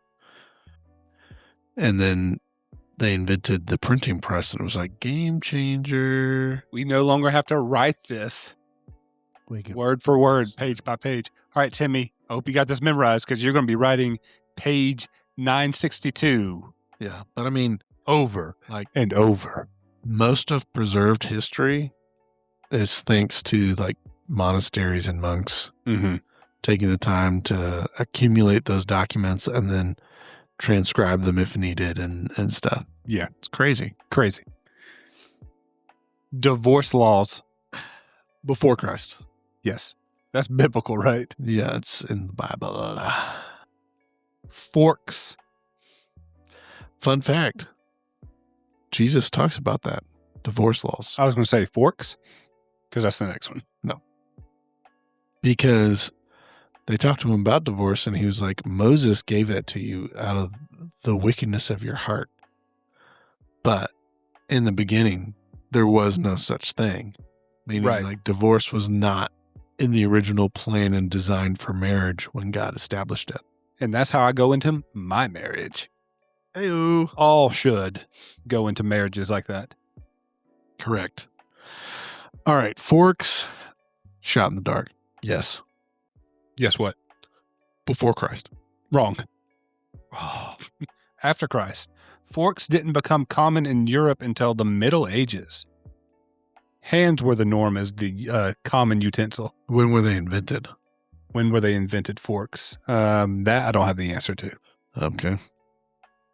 [SPEAKER 2] And then they invented the printing press, and it was like game changer.
[SPEAKER 1] We no longer have to write this. Word for word, page by page. All right, Timmy, I hope you got this memorized because you're going to be writing page 962
[SPEAKER 2] Yeah. But I mean,
[SPEAKER 1] over
[SPEAKER 2] like
[SPEAKER 1] and over.
[SPEAKER 2] most of preserved history is thanks to like monasteries and monks
[SPEAKER 1] Mm-hmm.
[SPEAKER 2] taking the time to accumulate those documents and then transcribe them if needed and stuff.
[SPEAKER 1] Yeah.
[SPEAKER 2] It's crazy.
[SPEAKER 1] Crazy. Divorce laws.
[SPEAKER 2] Before Christ.
[SPEAKER 1] Yes. That's biblical, right?
[SPEAKER 2] Yeah, it's in the Bible.
[SPEAKER 1] Forks.
[SPEAKER 2] Fun fact. Jesus talks about that. Divorce laws.
[SPEAKER 1] I was going to say forks because that's the next one.
[SPEAKER 2] Because they talked to him about divorce and he was like, Moses gave that to you out of the wickedness of your heart. But in the beginning, there was no such thing. Meaning
[SPEAKER 1] Right.
[SPEAKER 2] like divorce was not in the original plan and design for marriage when God established it.
[SPEAKER 1] And that's how I go into my marriage.
[SPEAKER 2] Hey-o.
[SPEAKER 1] All should go into marriages like that.
[SPEAKER 2] Correct. All right. Forks. Shot in the dark. Yes.
[SPEAKER 1] Guess what?
[SPEAKER 2] Before Christ.
[SPEAKER 1] Wrong. After Christ. Forks didn't become common in Europe until the Middle Ages. Hands were the norm as the common utensil.
[SPEAKER 2] When were they invented?
[SPEAKER 1] When were they invented forks? That I don't have the answer to.
[SPEAKER 2] Okay.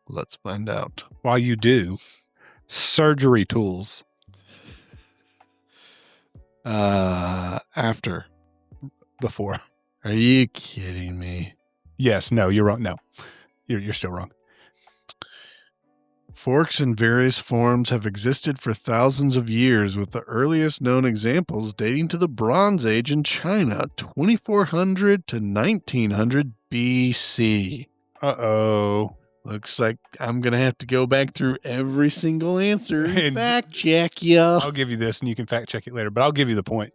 [SPEAKER 2] Let's find out.
[SPEAKER 1] While you do, surgery tools.
[SPEAKER 2] After.
[SPEAKER 1] Before.
[SPEAKER 2] Are you kidding me?
[SPEAKER 1] Yes, no, you're wrong. No, you're still wrong.
[SPEAKER 2] Forks in various forms have existed for thousands of years, with the earliest known examples dating to the Bronze Age in China, 2400 to 1900 BC.
[SPEAKER 1] Uh-oh.
[SPEAKER 2] Looks like I'm going to have to go back through every single answer and
[SPEAKER 1] And-
[SPEAKER 2] fact check ya.
[SPEAKER 1] I'll give you this and you can fact check it later, but I'll give you the point.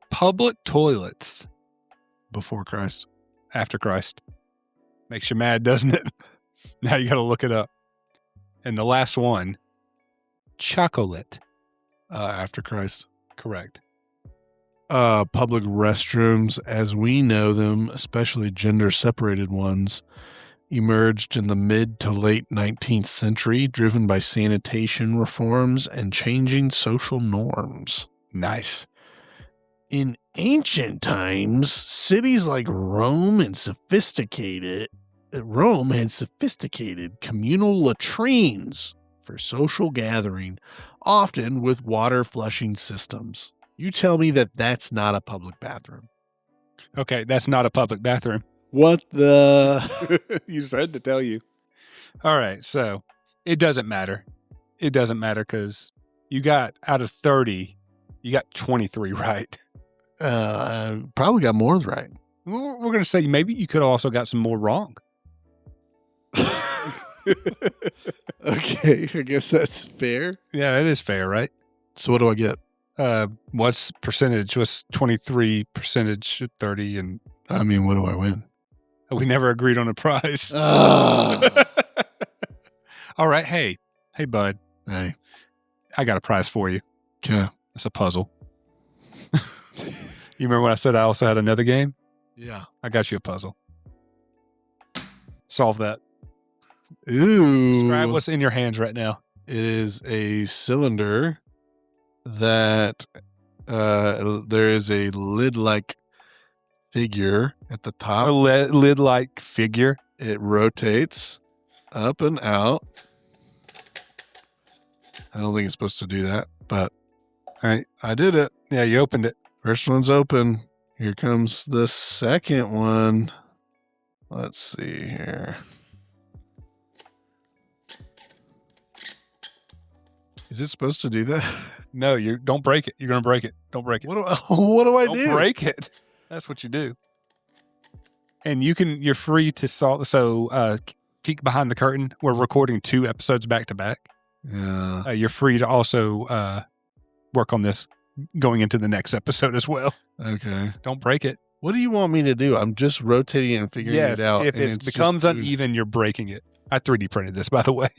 [SPEAKER 1] Public toilets
[SPEAKER 2] Before Christ.
[SPEAKER 1] after Christ. Makes you mad, doesn't it? Now you got to look it up. And the last one, chocolate.
[SPEAKER 2] After Christ.
[SPEAKER 1] Correct.
[SPEAKER 2] Public restrooms, as we know them, especially gender-separated ones, emerged in the mid to late 19th century, driven by sanitation reforms and changing social norms.
[SPEAKER 1] Nice.
[SPEAKER 2] In ancient times, cities like Rome had sophisticated communal latrines for social gathering, often with water flushing systems. You tell me that that's not a public bathroom.
[SPEAKER 1] Okay, that's not a public bathroom.
[SPEAKER 2] What the?
[SPEAKER 1] You said to tell you. All right, so it doesn't matter. It doesn't matter because you got out of 30, you got 23 right.
[SPEAKER 2] Probably got more right.
[SPEAKER 1] We're going to say maybe you could have also got some more wrong.
[SPEAKER 2] Okay, I guess that's fair.
[SPEAKER 1] Yeah, it is fair, right?
[SPEAKER 2] So what do I get?
[SPEAKER 1] What's percentage? What's 23 percentage, 30, and
[SPEAKER 2] I mean, what do I win?
[SPEAKER 1] we never agreed on a prize. All right, hey, bud,
[SPEAKER 2] Hey,
[SPEAKER 1] I got a prize for you.
[SPEAKER 2] okay.
[SPEAKER 1] It's a puzzle. You remember when I said I also had another game?
[SPEAKER 2] Yeah.
[SPEAKER 1] I got you a puzzle. Solve that.
[SPEAKER 2] Ooh.
[SPEAKER 1] Describe what's in your hands right now.
[SPEAKER 2] It is a cylinder that there is a lid-like figure at the
[SPEAKER 1] A
[SPEAKER 2] top.
[SPEAKER 1] lid-like figure.
[SPEAKER 2] It rotates up and out. I don't think it's supposed to do that, but
[SPEAKER 1] All right.
[SPEAKER 2] I did it.
[SPEAKER 1] Yeah, you opened it.
[SPEAKER 2] First one's open. Here comes the second one. Let's see here. Is it supposed to do that?
[SPEAKER 1] No, you don't break it. You're gonna break it. Don't break it.
[SPEAKER 2] What do I
[SPEAKER 1] Don't
[SPEAKER 2] do?
[SPEAKER 1] break it. That's what you do. And you're free to solve. So, peek behind the curtain. We're recording 2 episodes back to back.
[SPEAKER 2] Yeah.
[SPEAKER 1] You're free to also work on this going into the next episode as well.
[SPEAKER 2] Okay.
[SPEAKER 1] Don't break it.
[SPEAKER 2] What do you want me to do? I'm just rotating and figuring
[SPEAKER 1] Yes,
[SPEAKER 2] it out.
[SPEAKER 1] if
[SPEAKER 2] and
[SPEAKER 1] it
[SPEAKER 2] it's
[SPEAKER 1] becomes
[SPEAKER 2] just-
[SPEAKER 1] uneven, you're breaking it. I 3D printed this, by the way.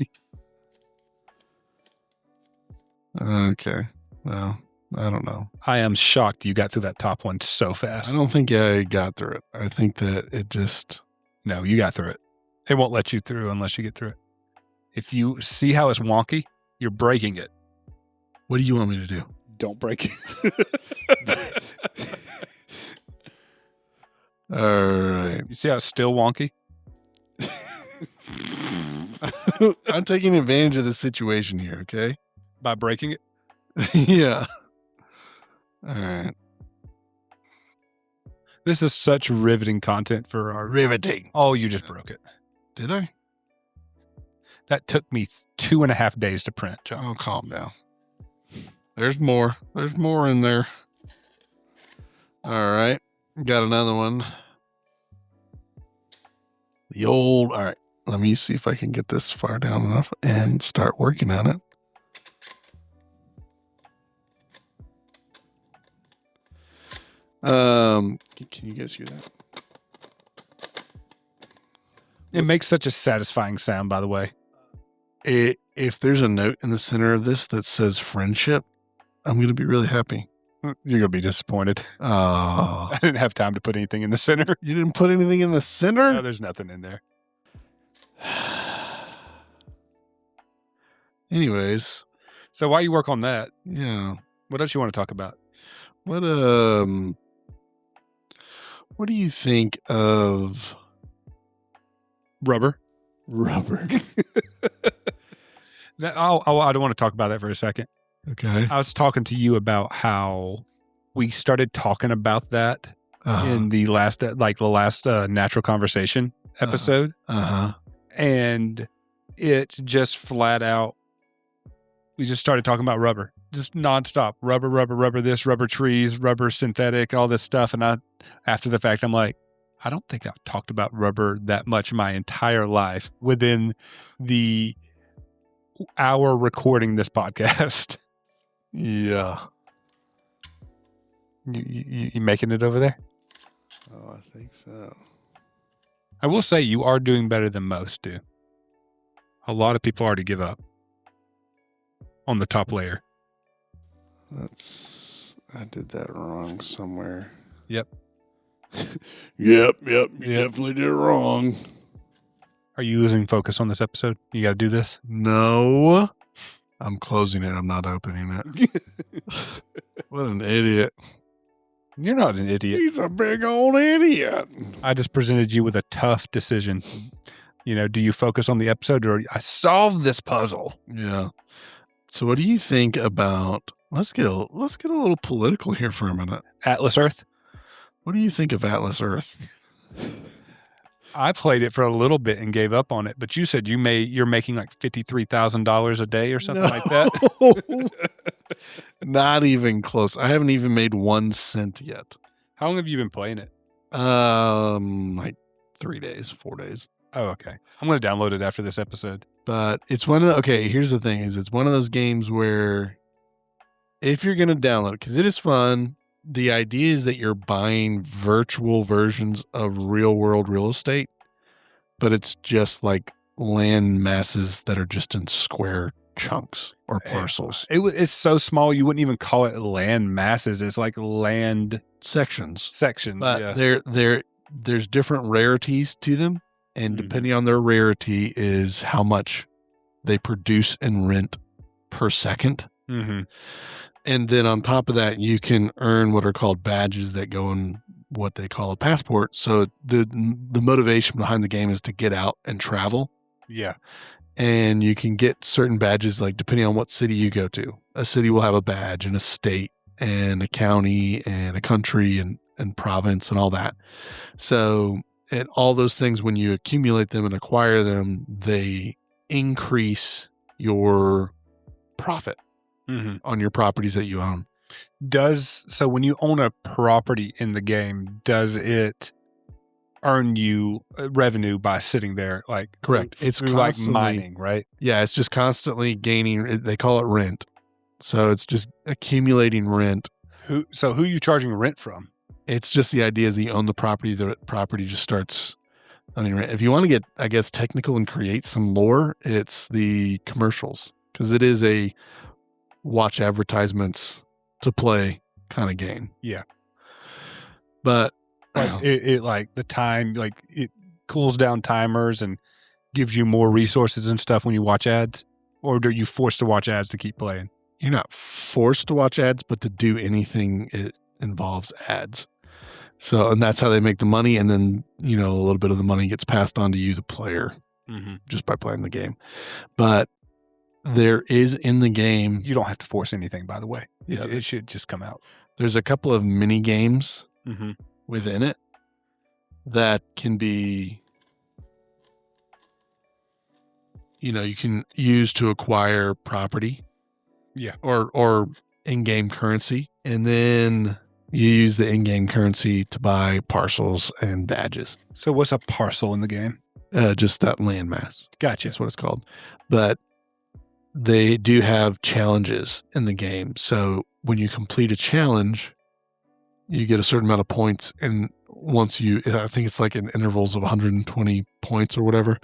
[SPEAKER 2] Okay. Well, I don't know.
[SPEAKER 1] I am shocked you got through that top one so fast.
[SPEAKER 2] I don't think I got through it. I think that it just...
[SPEAKER 1] No, you got through it. It won't let you through unless you get through it. If you see how it's wonky, you're breaking it.
[SPEAKER 2] What do you want me to do?
[SPEAKER 1] Don't break it.
[SPEAKER 2] All right.
[SPEAKER 1] You see how it's still wonky?
[SPEAKER 2] I'm taking advantage of the situation here, okay?
[SPEAKER 1] By breaking it?
[SPEAKER 2] Yeah. All right.
[SPEAKER 1] This is such riveting content for our...
[SPEAKER 2] Riveting.
[SPEAKER 1] Oh, you just broke it.
[SPEAKER 2] Did I?
[SPEAKER 1] That took me 2.5 days to print, John.
[SPEAKER 2] Oh, calm down. There's more. There's more in there. All right. Got another one. All right. Let me see if I can get this far down enough and start working on it. Can you guys hear that?
[SPEAKER 1] It makes such a satisfying sound, by the way.
[SPEAKER 2] If there's a note in the center of this that says friendship, I'm going to be really happy.
[SPEAKER 1] You're going to be disappointed.
[SPEAKER 2] Oh,
[SPEAKER 1] I didn't have time to put anything in the center.
[SPEAKER 2] you didn't put anything in the center?
[SPEAKER 1] No, there's nothing in there.
[SPEAKER 2] Anyways,
[SPEAKER 1] So while you work on that,
[SPEAKER 2] yeah.
[SPEAKER 1] what else you want to talk about?
[SPEAKER 2] What do you think of
[SPEAKER 1] Rubber.
[SPEAKER 3] Rubber.
[SPEAKER 1] I don't want to talk about that for a second.
[SPEAKER 2] Okay.
[SPEAKER 1] I was talking to you about how we started talking about that in the last natural conversation episode. And it just flat out, we just started talking about rubber, just nonstop. Rubber this, rubber trees, rubber synthetic, all this stuff. And after the fact, I'm like, I don't think I've talked about rubber that much my entire life within the hour recording this podcast.
[SPEAKER 2] Yeah.
[SPEAKER 1] You making it over there?
[SPEAKER 2] Oh, I think so.
[SPEAKER 1] I will say you are doing better than most do. A lot of people already give up on the top layer.
[SPEAKER 2] I did that wrong somewhere.
[SPEAKER 1] Yep.
[SPEAKER 2] Yep. You definitely did it wrong.
[SPEAKER 1] Are you losing focus on this episode? You got to do this?
[SPEAKER 2] No. I'm closing it. I'm not opening it. What an idiot.
[SPEAKER 1] You're not an idiot.
[SPEAKER 2] He's a big old idiot.
[SPEAKER 1] I just presented you with a tough decision. Do you focus on the episode or I solved this puzzle?
[SPEAKER 2] Yeah. So what do you think about, let's get a little political here for a minute.
[SPEAKER 1] Atlas Earth?
[SPEAKER 2] What do you think of Atlas Earth?
[SPEAKER 1] I played it for a little bit and gave up on it, but you said you're making like $53,000 a day or something like that.
[SPEAKER 2] Not even close. I haven't even made 1 cent yet.
[SPEAKER 1] How long have you been playing it?
[SPEAKER 2] Like 4 days.
[SPEAKER 1] Oh, okay. I'm going to download it after this episode.
[SPEAKER 2] But it's here's the thing is it's one of those games where if you're going to download it, because it is fun, the idea is that you're buying virtual versions of real world real estate, but it's just like land masses that are just in square chunks or parcels.
[SPEAKER 1] It's so small you wouldn't even call it land masses. It's like land
[SPEAKER 2] sections.
[SPEAKER 1] But
[SPEAKER 2] there's different rarities to them, and depending on their rarity is how much they produce and rent per second.
[SPEAKER 1] Mm-hmm.
[SPEAKER 2] And then on top of that, you can earn what are called badges that go in what they call a passport. So the motivation behind the game is to get out and travel.
[SPEAKER 1] Yeah.
[SPEAKER 2] And you can get certain badges, like depending on what city you go to. A city will have a badge, and a state and a county and a country and province and all that. So, and all those things, when you accumulate them and acquire them, they increase your profit on your properties that you own.
[SPEAKER 1] So when you own a property in the game, does it earn you revenue by sitting there? Like,
[SPEAKER 2] correct. It's
[SPEAKER 1] through like mining, right?
[SPEAKER 2] Yeah, it's just constantly gaining. They call it rent. So it's just accumulating rent.
[SPEAKER 1] Who are you charging rent from?
[SPEAKER 2] It's just the idea is that you own the property just starts owning rent. If you want to get, I guess, technical and create some lore, it's the commercials, because it is a watch advertisements to play kind of game.
[SPEAKER 1] Yeah.
[SPEAKER 2] But
[SPEAKER 1] Like it like the time, like it cools down timers and gives you more resources and stuff when you watch ads, or are you forced to watch ads to keep playing?
[SPEAKER 2] you're not forced to watch ads, but to do anything, it involves ads. So, and that's how they make the money. And then, a little bit of the money gets passed on to you, the player, just by playing the game. But there is in the game.
[SPEAKER 1] You don't have to force anything, by the way.
[SPEAKER 2] Yeah.
[SPEAKER 1] It should just come out.
[SPEAKER 2] There's a couple of mini games
[SPEAKER 1] Mm-hmm.
[SPEAKER 2] within it that can be, you can use to acquire property.
[SPEAKER 1] Yeah.
[SPEAKER 2] Or in-game currency. And then you use the in-game currency to buy parcels and badges.
[SPEAKER 1] So what's a parcel in the game?
[SPEAKER 2] Just that landmass.
[SPEAKER 1] Gotcha.
[SPEAKER 2] That's what it's called. But they do have challenges in the game. So when you complete a challenge, you get a certain amount of points. And once I think it's like in intervals of 120 points or whatever,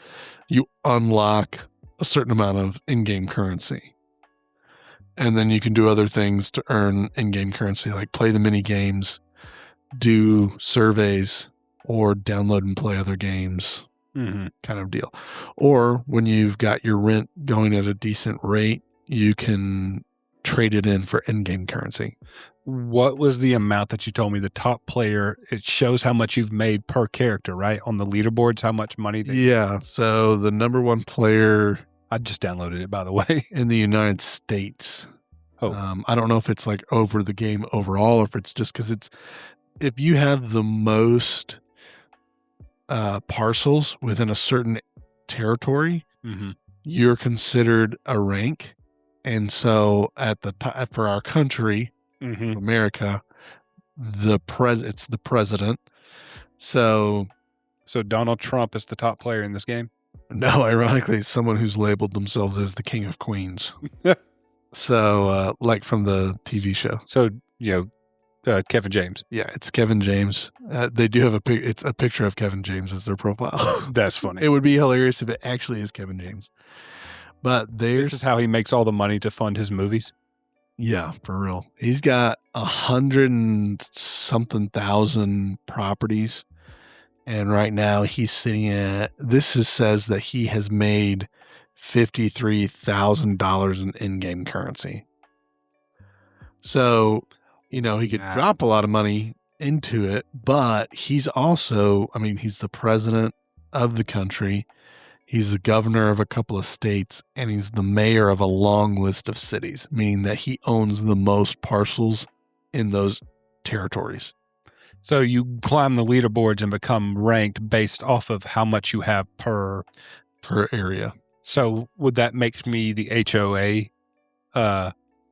[SPEAKER 2] you unlock a certain amount of in-game currency. And then you can do other things to earn in-game currency, like play the mini games, do surveys, or download and play other games, kind of deal. Or when you've got your rent going at a decent rate, you can trade it in for in-game currency.
[SPEAKER 1] What was the amount that you told me? The top player, it shows how much you've made per character, right? On the leaderboards, how much money
[SPEAKER 2] Yeah. So the number one player...
[SPEAKER 1] I just downloaded it, by the way.
[SPEAKER 2] In the United States.
[SPEAKER 1] Oh.
[SPEAKER 2] I don't know if it's like over the game overall, or if it's just because if you have the most parcels within a certain territory, you're considered a rank. And so for our country, America, it's the president. So
[SPEAKER 1] Donald Trump is the top player in this game?
[SPEAKER 2] No, ironically, it's someone who's labeled themselves as the King of Queens. So, like from the TV show.
[SPEAKER 1] So, Kevin James.
[SPEAKER 2] Yeah, it's Kevin James. They do have it's a picture of Kevin James as their profile.
[SPEAKER 1] That's funny.
[SPEAKER 2] It would be hilarious if it actually is Kevin James. But
[SPEAKER 1] this is how he makes all the money to fund his movies?
[SPEAKER 2] Yeah, for real. He's got 100 and something thousand properties. And right now he's sitting at, says that he has made $53,000 in in-game currency. So, he could drop a lot of money into it, but he's also, he's the president of the country. He's the governor of a couple of states, and he's the mayor of a long list of cities, meaning that he owns the most parcels in those territories.
[SPEAKER 1] So you climb the leaderboards and become ranked based off of how much you have per
[SPEAKER 2] area.
[SPEAKER 1] So would that make me the HOA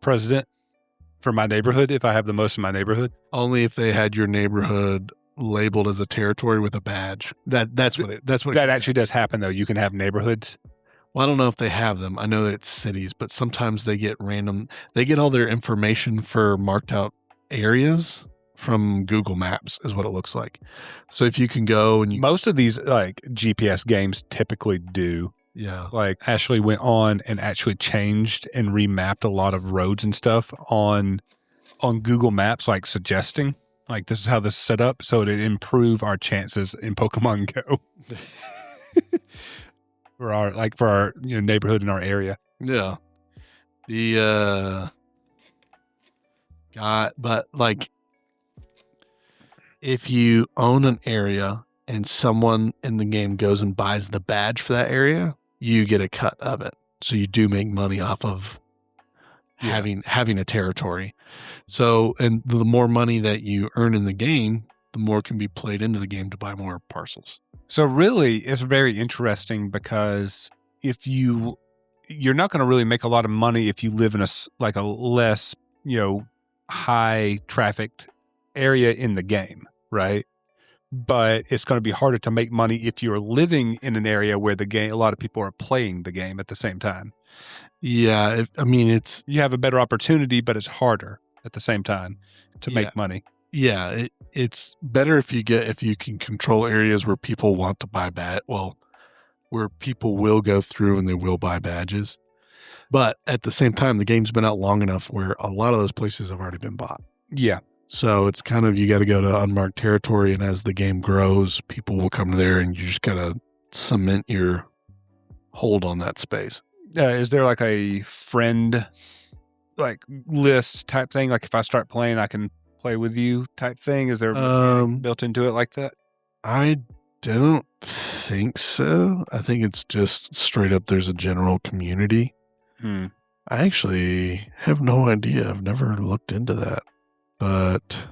[SPEAKER 1] president for my neighborhood if I have the most in my neighborhood?
[SPEAKER 2] Only if they had your neighborhood labeled as a territory with a badge. That's what
[SPEAKER 1] that actually does happen though. You can have neighborhoods.
[SPEAKER 2] Well, I don't know if they have them. I know that it's cities, but sometimes they get all their information for marked out areas from Google Maps is what it looks like. So if you can go and
[SPEAKER 1] most of these like GPS games typically do.
[SPEAKER 2] Yeah.
[SPEAKER 1] Like Ashley went on and actually changed and remapped a lot of roads and stuff on Google Maps, like suggesting like this is how this is set up so to improve our chances in Pokemon Go. for our neighborhood in our area.
[SPEAKER 2] Yeah. But like if you own an area and someone in the game goes and buys the badge for that area, you get a cut of it. So you do make money off of having a territory. So, and the more money that you earn in the game, the more can be played into the game to buy more parcels.
[SPEAKER 1] So really, it's very interesting because if you're not going to really make a lot of money if you live in a less, high trafficked area in the game, right? But it's going to be harder to make money if you're living in an area where a lot of people are playing the game at the same time.
[SPEAKER 2] Yeah,
[SPEAKER 1] you have a better opportunity, but it's harder at the same time to make money.
[SPEAKER 2] Yeah, it's better if you can control areas where people want to buy where people will go through and they will buy badges. But at the same time, the game's been out long enough where a lot of those places have already been bought.
[SPEAKER 1] Yeah.
[SPEAKER 2] So it's kind of, you got to go to unmarked territory, and as the game grows, people will come there, and you just got to cement your hold on that space.
[SPEAKER 1] Is there like a friend like list type thing? Like if I start playing, I can play with you type thing? Is there a mechanic built into it like that?
[SPEAKER 2] I don't think so. I think it's just straight up there's a general community. I actually have no idea. I've never looked into that. But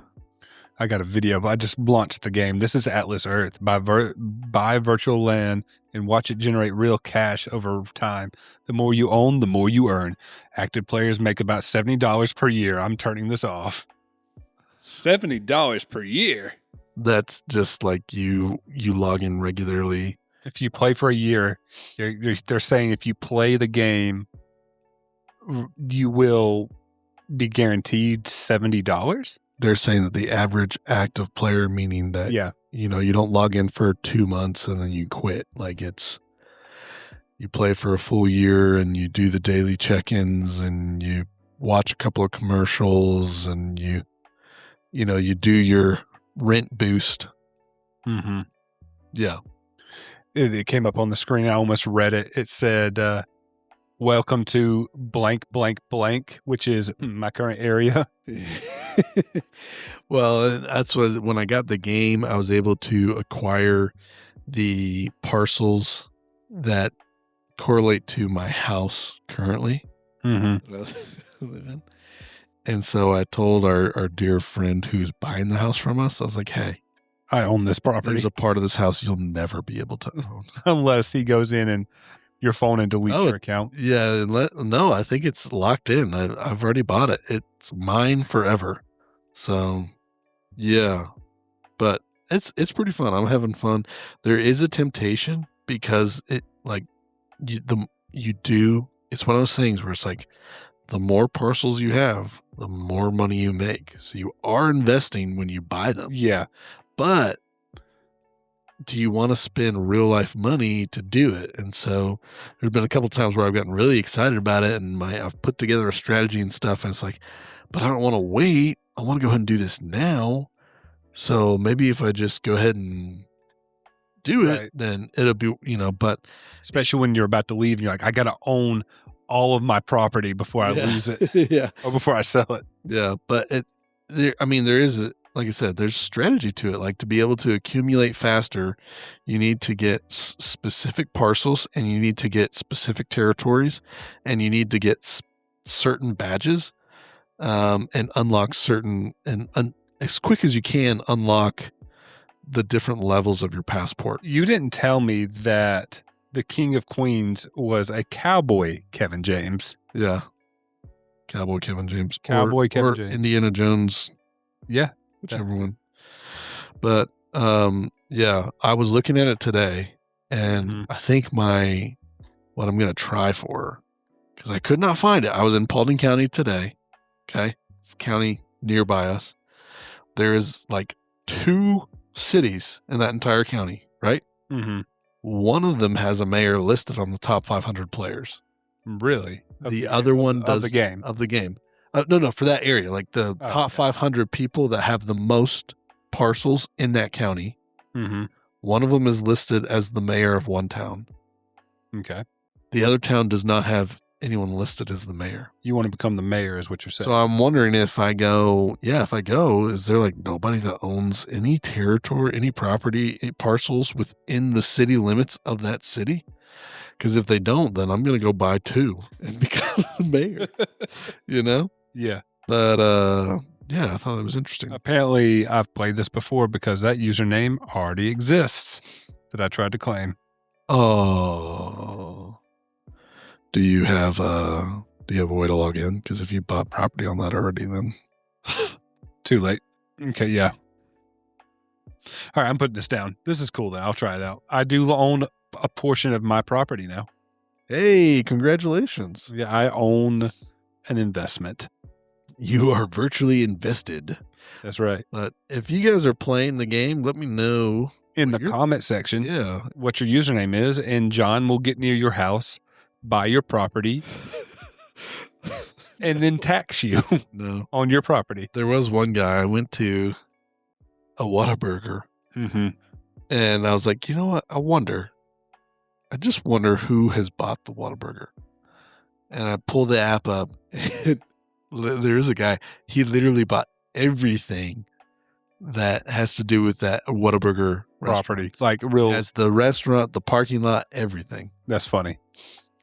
[SPEAKER 1] I got a video, but I just launched the game. This is Atlas Earth. Buy virtual land and watch it generate real cash over time. The more you own, the more you earn. Active players make about $70 per year. I'm turning this off. $70 per year?
[SPEAKER 2] that's just like you log in regularly.
[SPEAKER 1] If you play for a year, they're saying if you play the game, you will be guaranteed $70.
[SPEAKER 2] They're saying that the average active player, meaning that, you don't log in for 2 months and then you quit. Like you play for a full year and you do the daily check-ins and you watch a couple of commercials and you do your rent boost.
[SPEAKER 1] Mm-hmm.
[SPEAKER 2] Yeah.
[SPEAKER 1] It came up on the screen. I almost read it. It said, welcome to blank, blank, blank, which is my current area.
[SPEAKER 2] Well, that's what, when I got the game, I was able to acquire the parcels that correlate to my house currently.
[SPEAKER 1] Mm-hmm.
[SPEAKER 2] That I live in. And so I told our dear friend who's buying the house from us, I was like, hey,
[SPEAKER 1] I own this property.
[SPEAKER 2] there's a part of this house you'll never be able to own.
[SPEAKER 1] Unless he goes in and your phone and deletes your account.
[SPEAKER 2] Yeah. No, I think it's locked in. I've already bought it. It's mine forever. So yeah, but it's pretty fun. I'm having fun. There is a temptation because it's one of those things where it's like, the more parcels you have, the more money you make. So you are investing when you buy them.
[SPEAKER 1] Yeah.
[SPEAKER 2] But do you want to spend real life money to do it? And so there's been a couple times where I've gotten really excited about it and I've put together a strategy and stuff. And it's like, but I don't want to wait. I want to go ahead and do this now. So maybe if I just go ahead and do it, then it'll be, but
[SPEAKER 1] especially when you're about to leave and you're like, I got to own all of my property before I lose it.
[SPEAKER 2] Yeah.
[SPEAKER 1] Or before I sell it.
[SPEAKER 2] Yeah. But there is like I said, there's strategy to it. Like to be able to accumulate faster, you need to get specific parcels and you need to get specific territories and you need to get certain badges and unlock certain as quick as you can unlock the different levels of your passport.
[SPEAKER 1] You didn't tell me that the King of Queens was a cowboy, Kevin James.
[SPEAKER 2] Yeah. Cowboy Kevin James.
[SPEAKER 1] Cowboy Kevin
[SPEAKER 2] or
[SPEAKER 1] James.
[SPEAKER 2] Indiana Jones.
[SPEAKER 1] Yeah.
[SPEAKER 2] Whichever one. But, yeah, I was looking at it today and I think what I'm going to try for, because I could not find it. I was in Paulding County today. Okay. It's a county nearby us. There is like 2 cities in that entire county, right?
[SPEAKER 1] Mm-hmm.
[SPEAKER 2] One of them has a mayor listed on the top 500 players.
[SPEAKER 1] Really?
[SPEAKER 2] The other one does
[SPEAKER 1] of the game.
[SPEAKER 2] Of the game. No, for that area, like the top 500 people that have the most parcels in that county.
[SPEAKER 1] Mm-hmm.
[SPEAKER 2] One of them is listed as the mayor of one town.
[SPEAKER 1] Okay.
[SPEAKER 2] The other town does not have anyone listed as the mayor.
[SPEAKER 1] You want to become the mayor is what you're saying.
[SPEAKER 2] So I'm wondering if I go, is there like nobody that owns any territory, any property, any parcels within the city limits of that city? Because if they don't, then I'm going to go buy 2 and become the mayor,
[SPEAKER 1] Yeah.
[SPEAKER 2] But, I thought it was interesting.
[SPEAKER 1] Apparently, I've played this before because that username already exists that I tried to claim.
[SPEAKER 2] Oh. Do you have a way to log in? Because if you bought property on that already, then
[SPEAKER 1] too late. Okay, yeah. All right, I'm putting this down. This is cool, though. I'll try it out. I do own a portion of my property now.
[SPEAKER 2] Hey, congratulations.
[SPEAKER 1] Yeah, I own an investment.
[SPEAKER 2] You are virtually invested.
[SPEAKER 1] That's right.
[SPEAKER 2] But if you guys are playing the game, let me know
[SPEAKER 1] in the comment section what your username is, and John will get near your house, buy your property, and then tax you
[SPEAKER 2] No.
[SPEAKER 1] on your property.
[SPEAKER 2] There was one guy, I went to a Whataburger,
[SPEAKER 1] Mm-hmm.
[SPEAKER 2] and I was like, you know what? I just wonder who has bought the Whataburger. And I pull the app up, and there's a guy, he literally bought everything that has to do with that Whataburger
[SPEAKER 1] Property.
[SPEAKER 2] restaurant.
[SPEAKER 1] Like real.
[SPEAKER 2] As the restaurant, the parking lot, everything.
[SPEAKER 1] That's funny.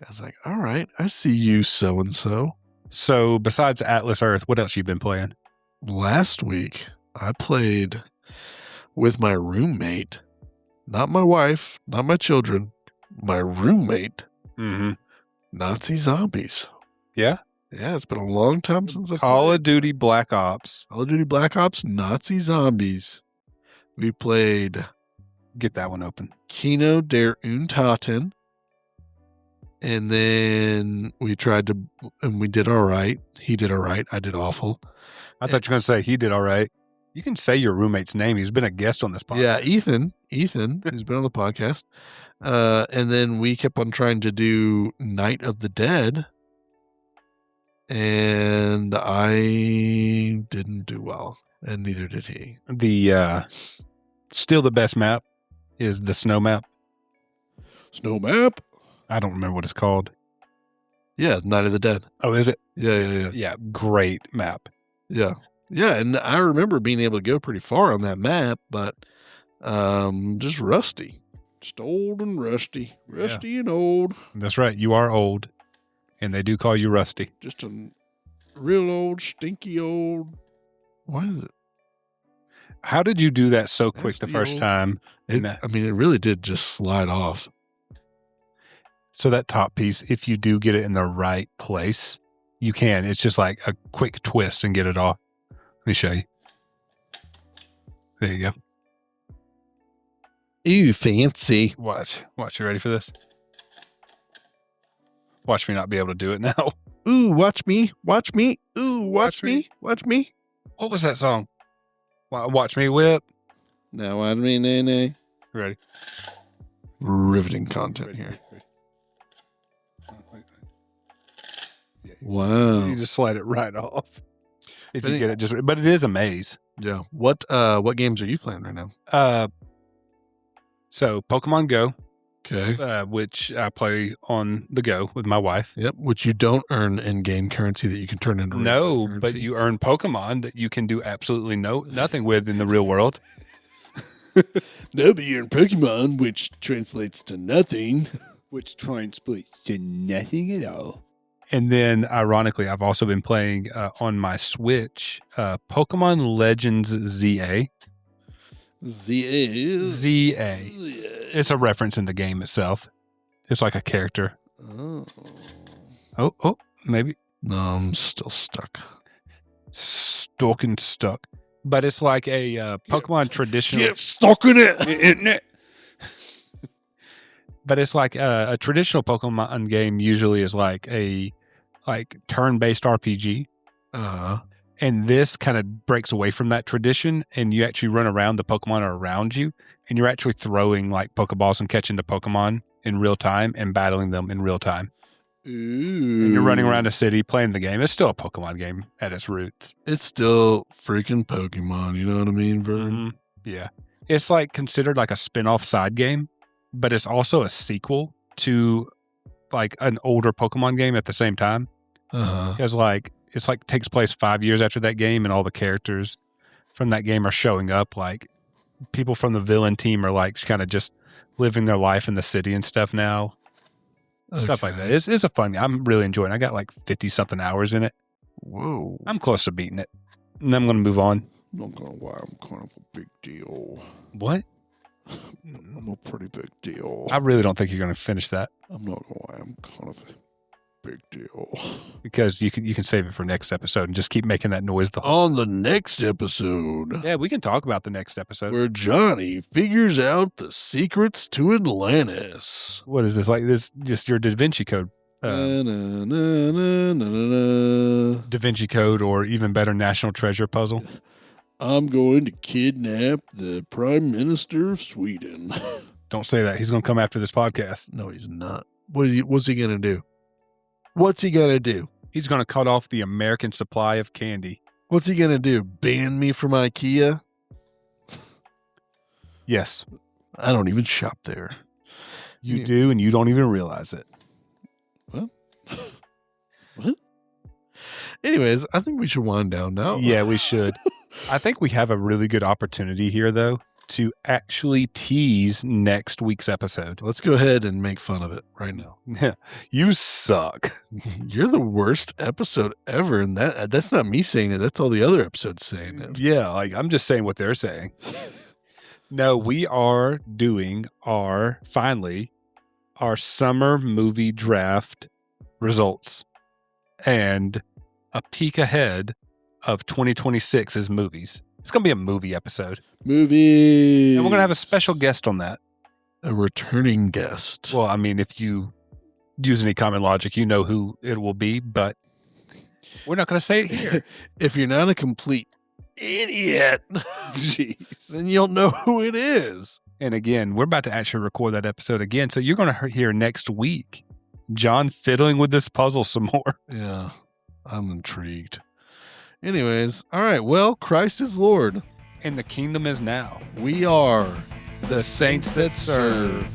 [SPEAKER 2] I was like, all right, I see you so-and-so.
[SPEAKER 1] So besides Atlas Earth, what else you been playing?
[SPEAKER 2] Last week, I played with my roommate, not my wife, not my children, my roommate,
[SPEAKER 1] Mm-hmm.
[SPEAKER 2] Nazi Zombies.
[SPEAKER 1] Yeah?
[SPEAKER 2] Yeah, it's been a long time since I
[SPEAKER 1] Call
[SPEAKER 2] played.
[SPEAKER 1] of Duty Black Ops.
[SPEAKER 2] Call of Duty Black Ops, Nazi Zombies. We played
[SPEAKER 1] Get that one open.
[SPEAKER 2] Kino der Untaten. And then we tried to, and we did all right. He did all right. I did awful.
[SPEAKER 1] I thought you were going to say he did all right. You can say your roommate's name. He's been a guest on this podcast.
[SPEAKER 2] Yeah, Ethan, who's been on the podcast. And then we kept on trying to do Night of the Dead. And I didn't do well. And neither did he.
[SPEAKER 1] The still the best map is the snow map.
[SPEAKER 3] Snow map.
[SPEAKER 1] I don't remember what it's called.
[SPEAKER 2] Yeah, Night of the Dead.
[SPEAKER 1] Oh, is it?
[SPEAKER 2] Yeah.
[SPEAKER 1] Yeah, great map.
[SPEAKER 2] Yeah. Yeah, and I remember being able to go pretty far on that map, but just rusty.
[SPEAKER 3] Just old and rusty. Rusty and old.
[SPEAKER 1] That's right. You are old, and they do call you Rusty.
[SPEAKER 3] Just a real old, stinky old.
[SPEAKER 2] Why is it?
[SPEAKER 1] How did you do that so quick the
[SPEAKER 2] Rusty
[SPEAKER 1] first
[SPEAKER 2] old-
[SPEAKER 1] time?
[SPEAKER 2] I mean, it really did just slide off.
[SPEAKER 1] So that top piece, if you do get it in the right place, you can. It's just like a quick twist and get it off. Let me show you. There you go.
[SPEAKER 2] Ooh, fancy.
[SPEAKER 1] Watch. You ready for this? Watch me not be able to do it now.
[SPEAKER 2] Ooh, watch me. Watch me. Ooh,
[SPEAKER 1] Watch
[SPEAKER 2] watch me. Watch me.
[SPEAKER 1] What was that song? Watch me whip.
[SPEAKER 3] Now I mean, nay.
[SPEAKER 1] Ready?
[SPEAKER 2] Riveting content here.
[SPEAKER 1] You
[SPEAKER 2] Wow.
[SPEAKER 1] just slide it right off. If
[SPEAKER 2] But
[SPEAKER 1] you get it, but it is a maze.
[SPEAKER 2] Yeah. What games are you playing right now?
[SPEAKER 1] So Pokemon Go,
[SPEAKER 2] Okay.
[SPEAKER 1] which I play on the go with my wife.
[SPEAKER 2] Yep. Which you don't earn in-game currency that you can turn into real
[SPEAKER 1] No,
[SPEAKER 2] life
[SPEAKER 1] but
[SPEAKER 2] currency.
[SPEAKER 1] you earn Pokemon that you can do absolutely nothing with in the real world.
[SPEAKER 3] No, but you're in Pokemon, which translates to nothing.
[SPEAKER 4] Which translates to nothing at all.
[SPEAKER 1] And then, ironically, I've also been playing on my Switch Pokemon Legends ZA.
[SPEAKER 3] ZA.
[SPEAKER 1] ZA. It's a reference in the game itself. It's like a character.
[SPEAKER 3] Oh.
[SPEAKER 1] Oh, maybe.
[SPEAKER 2] No, I'm still stuck.
[SPEAKER 1] Stuck. But it's like a Pokemon traditional.
[SPEAKER 3] Get stuck in it.
[SPEAKER 1] But it's like a traditional Pokemon game usually is like a turn-based RPG. And this kind of breaks away from that tradition, and you actually run around, the Pokemon are around you, and you're actually throwing like Pokeballs and catching the Pokemon in real time and battling them in real time.
[SPEAKER 3] Ooh.
[SPEAKER 1] And you're running around a city playing the game. It's still a Pokemon game at its roots.
[SPEAKER 2] It's still freaking Pokemon. You know what I mean, Vern?
[SPEAKER 1] Mhm. Yeah. It's like considered like a spin-off side game, but it's also a sequel to like an older Pokemon game at the same time. Because it's like takes place 5 years after that game, and all the characters from that game are showing up. Like people from the villain team are like kind of just living their life in the city and stuff now. Stuff like that. It's a fun game. I'm really enjoying it. I got like 50 something hours in it.
[SPEAKER 2] Whoa.
[SPEAKER 1] I'm close to beating it. And I'm going to move on.
[SPEAKER 3] Not gonna lie, I'm kind of a big deal.
[SPEAKER 1] What?
[SPEAKER 3] I'm a pretty big deal.
[SPEAKER 1] I really don't think you're going to finish that
[SPEAKER 3] I'm not gonna lie, I'm kind of a big deal.
[SPEAKER 1] because you can save it for next episode and just keep making that noise the whole.
[SPEAKER 2] On the next episode,
[SPEAKER 1] Yeah, we can talk about the next episode.
[SPEAKER 2] where Johnny figures out the secrets to Atlantis.
[SPEAKER 1] What is this like? This just your Da Vinci Code,
[SPEAKER 3] Na-na-na-na-na-na.
[SPEAKER 1] Da Vinci Code, or even better, National Treasure puzzle.
[SPEAKER 3] I'm going to kidnap the Prime Minister of Sweden.
[SPEAKER 1] Don't say that. He's going to come after this podcast.
[SPEAKER 2] No, he's not. What's he going to do? What's he going to do?
[SPEAKER 1] He's going to cut off the American supply of candy.
[SPEAKER 2] What's he going to do? Ban me from IKEA?
[SPEAKER 1] Yes,
[SPEAKER 2] I don't even shop there.
[SPEAKER 1] you do, and you don't even realize it.
[SPEAKER 2] What? Anyways, I think we should wind down now.
[SPEAKER 1] Yeah, we should. I think we have a really good opportunity here, though, to actually tease next week's episode.
[SPEAKER 2] Let's go ahead and make fun of it right now.
[SPEAKER 1] You suck.
[SPEAKER 2] You're the worst episode ever, and that's not me saying it. That's all the other episodes saying it.
[SPEAKER 1] Yeah, like I'm just saying what they're saying. No, we are doing finally our summer movie draft results and a peek ahead of 2026's movies. It's going to be a movie episode.
[SPEAKER 3] Movies.
[SPEAKER 1] And we're going to have a special guest on that.
[SPEAKER 2] A returning guest.
[SPEAKER 1] Well, I mean, if you use any common logic, you know who it will be, but we're not going to say it here.
[SPEAKER 2] If you're not a complete idiot, then you'll know who it is.
[SPEAKER 1] And again, we're about to actually record that episode again. So you're going to hear next week John fiddling with this puzzle some more.
[SPEAKER 2] Yeah, I'm intrigued. Anyways, all right. Well, Christ is Lord.
[SPEAKER 1] And the kingdom is now.
[SPEAKER 2] We are
[SPEAKER 1] The saints that serve.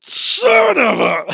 [SPEAKER 2] Son of a...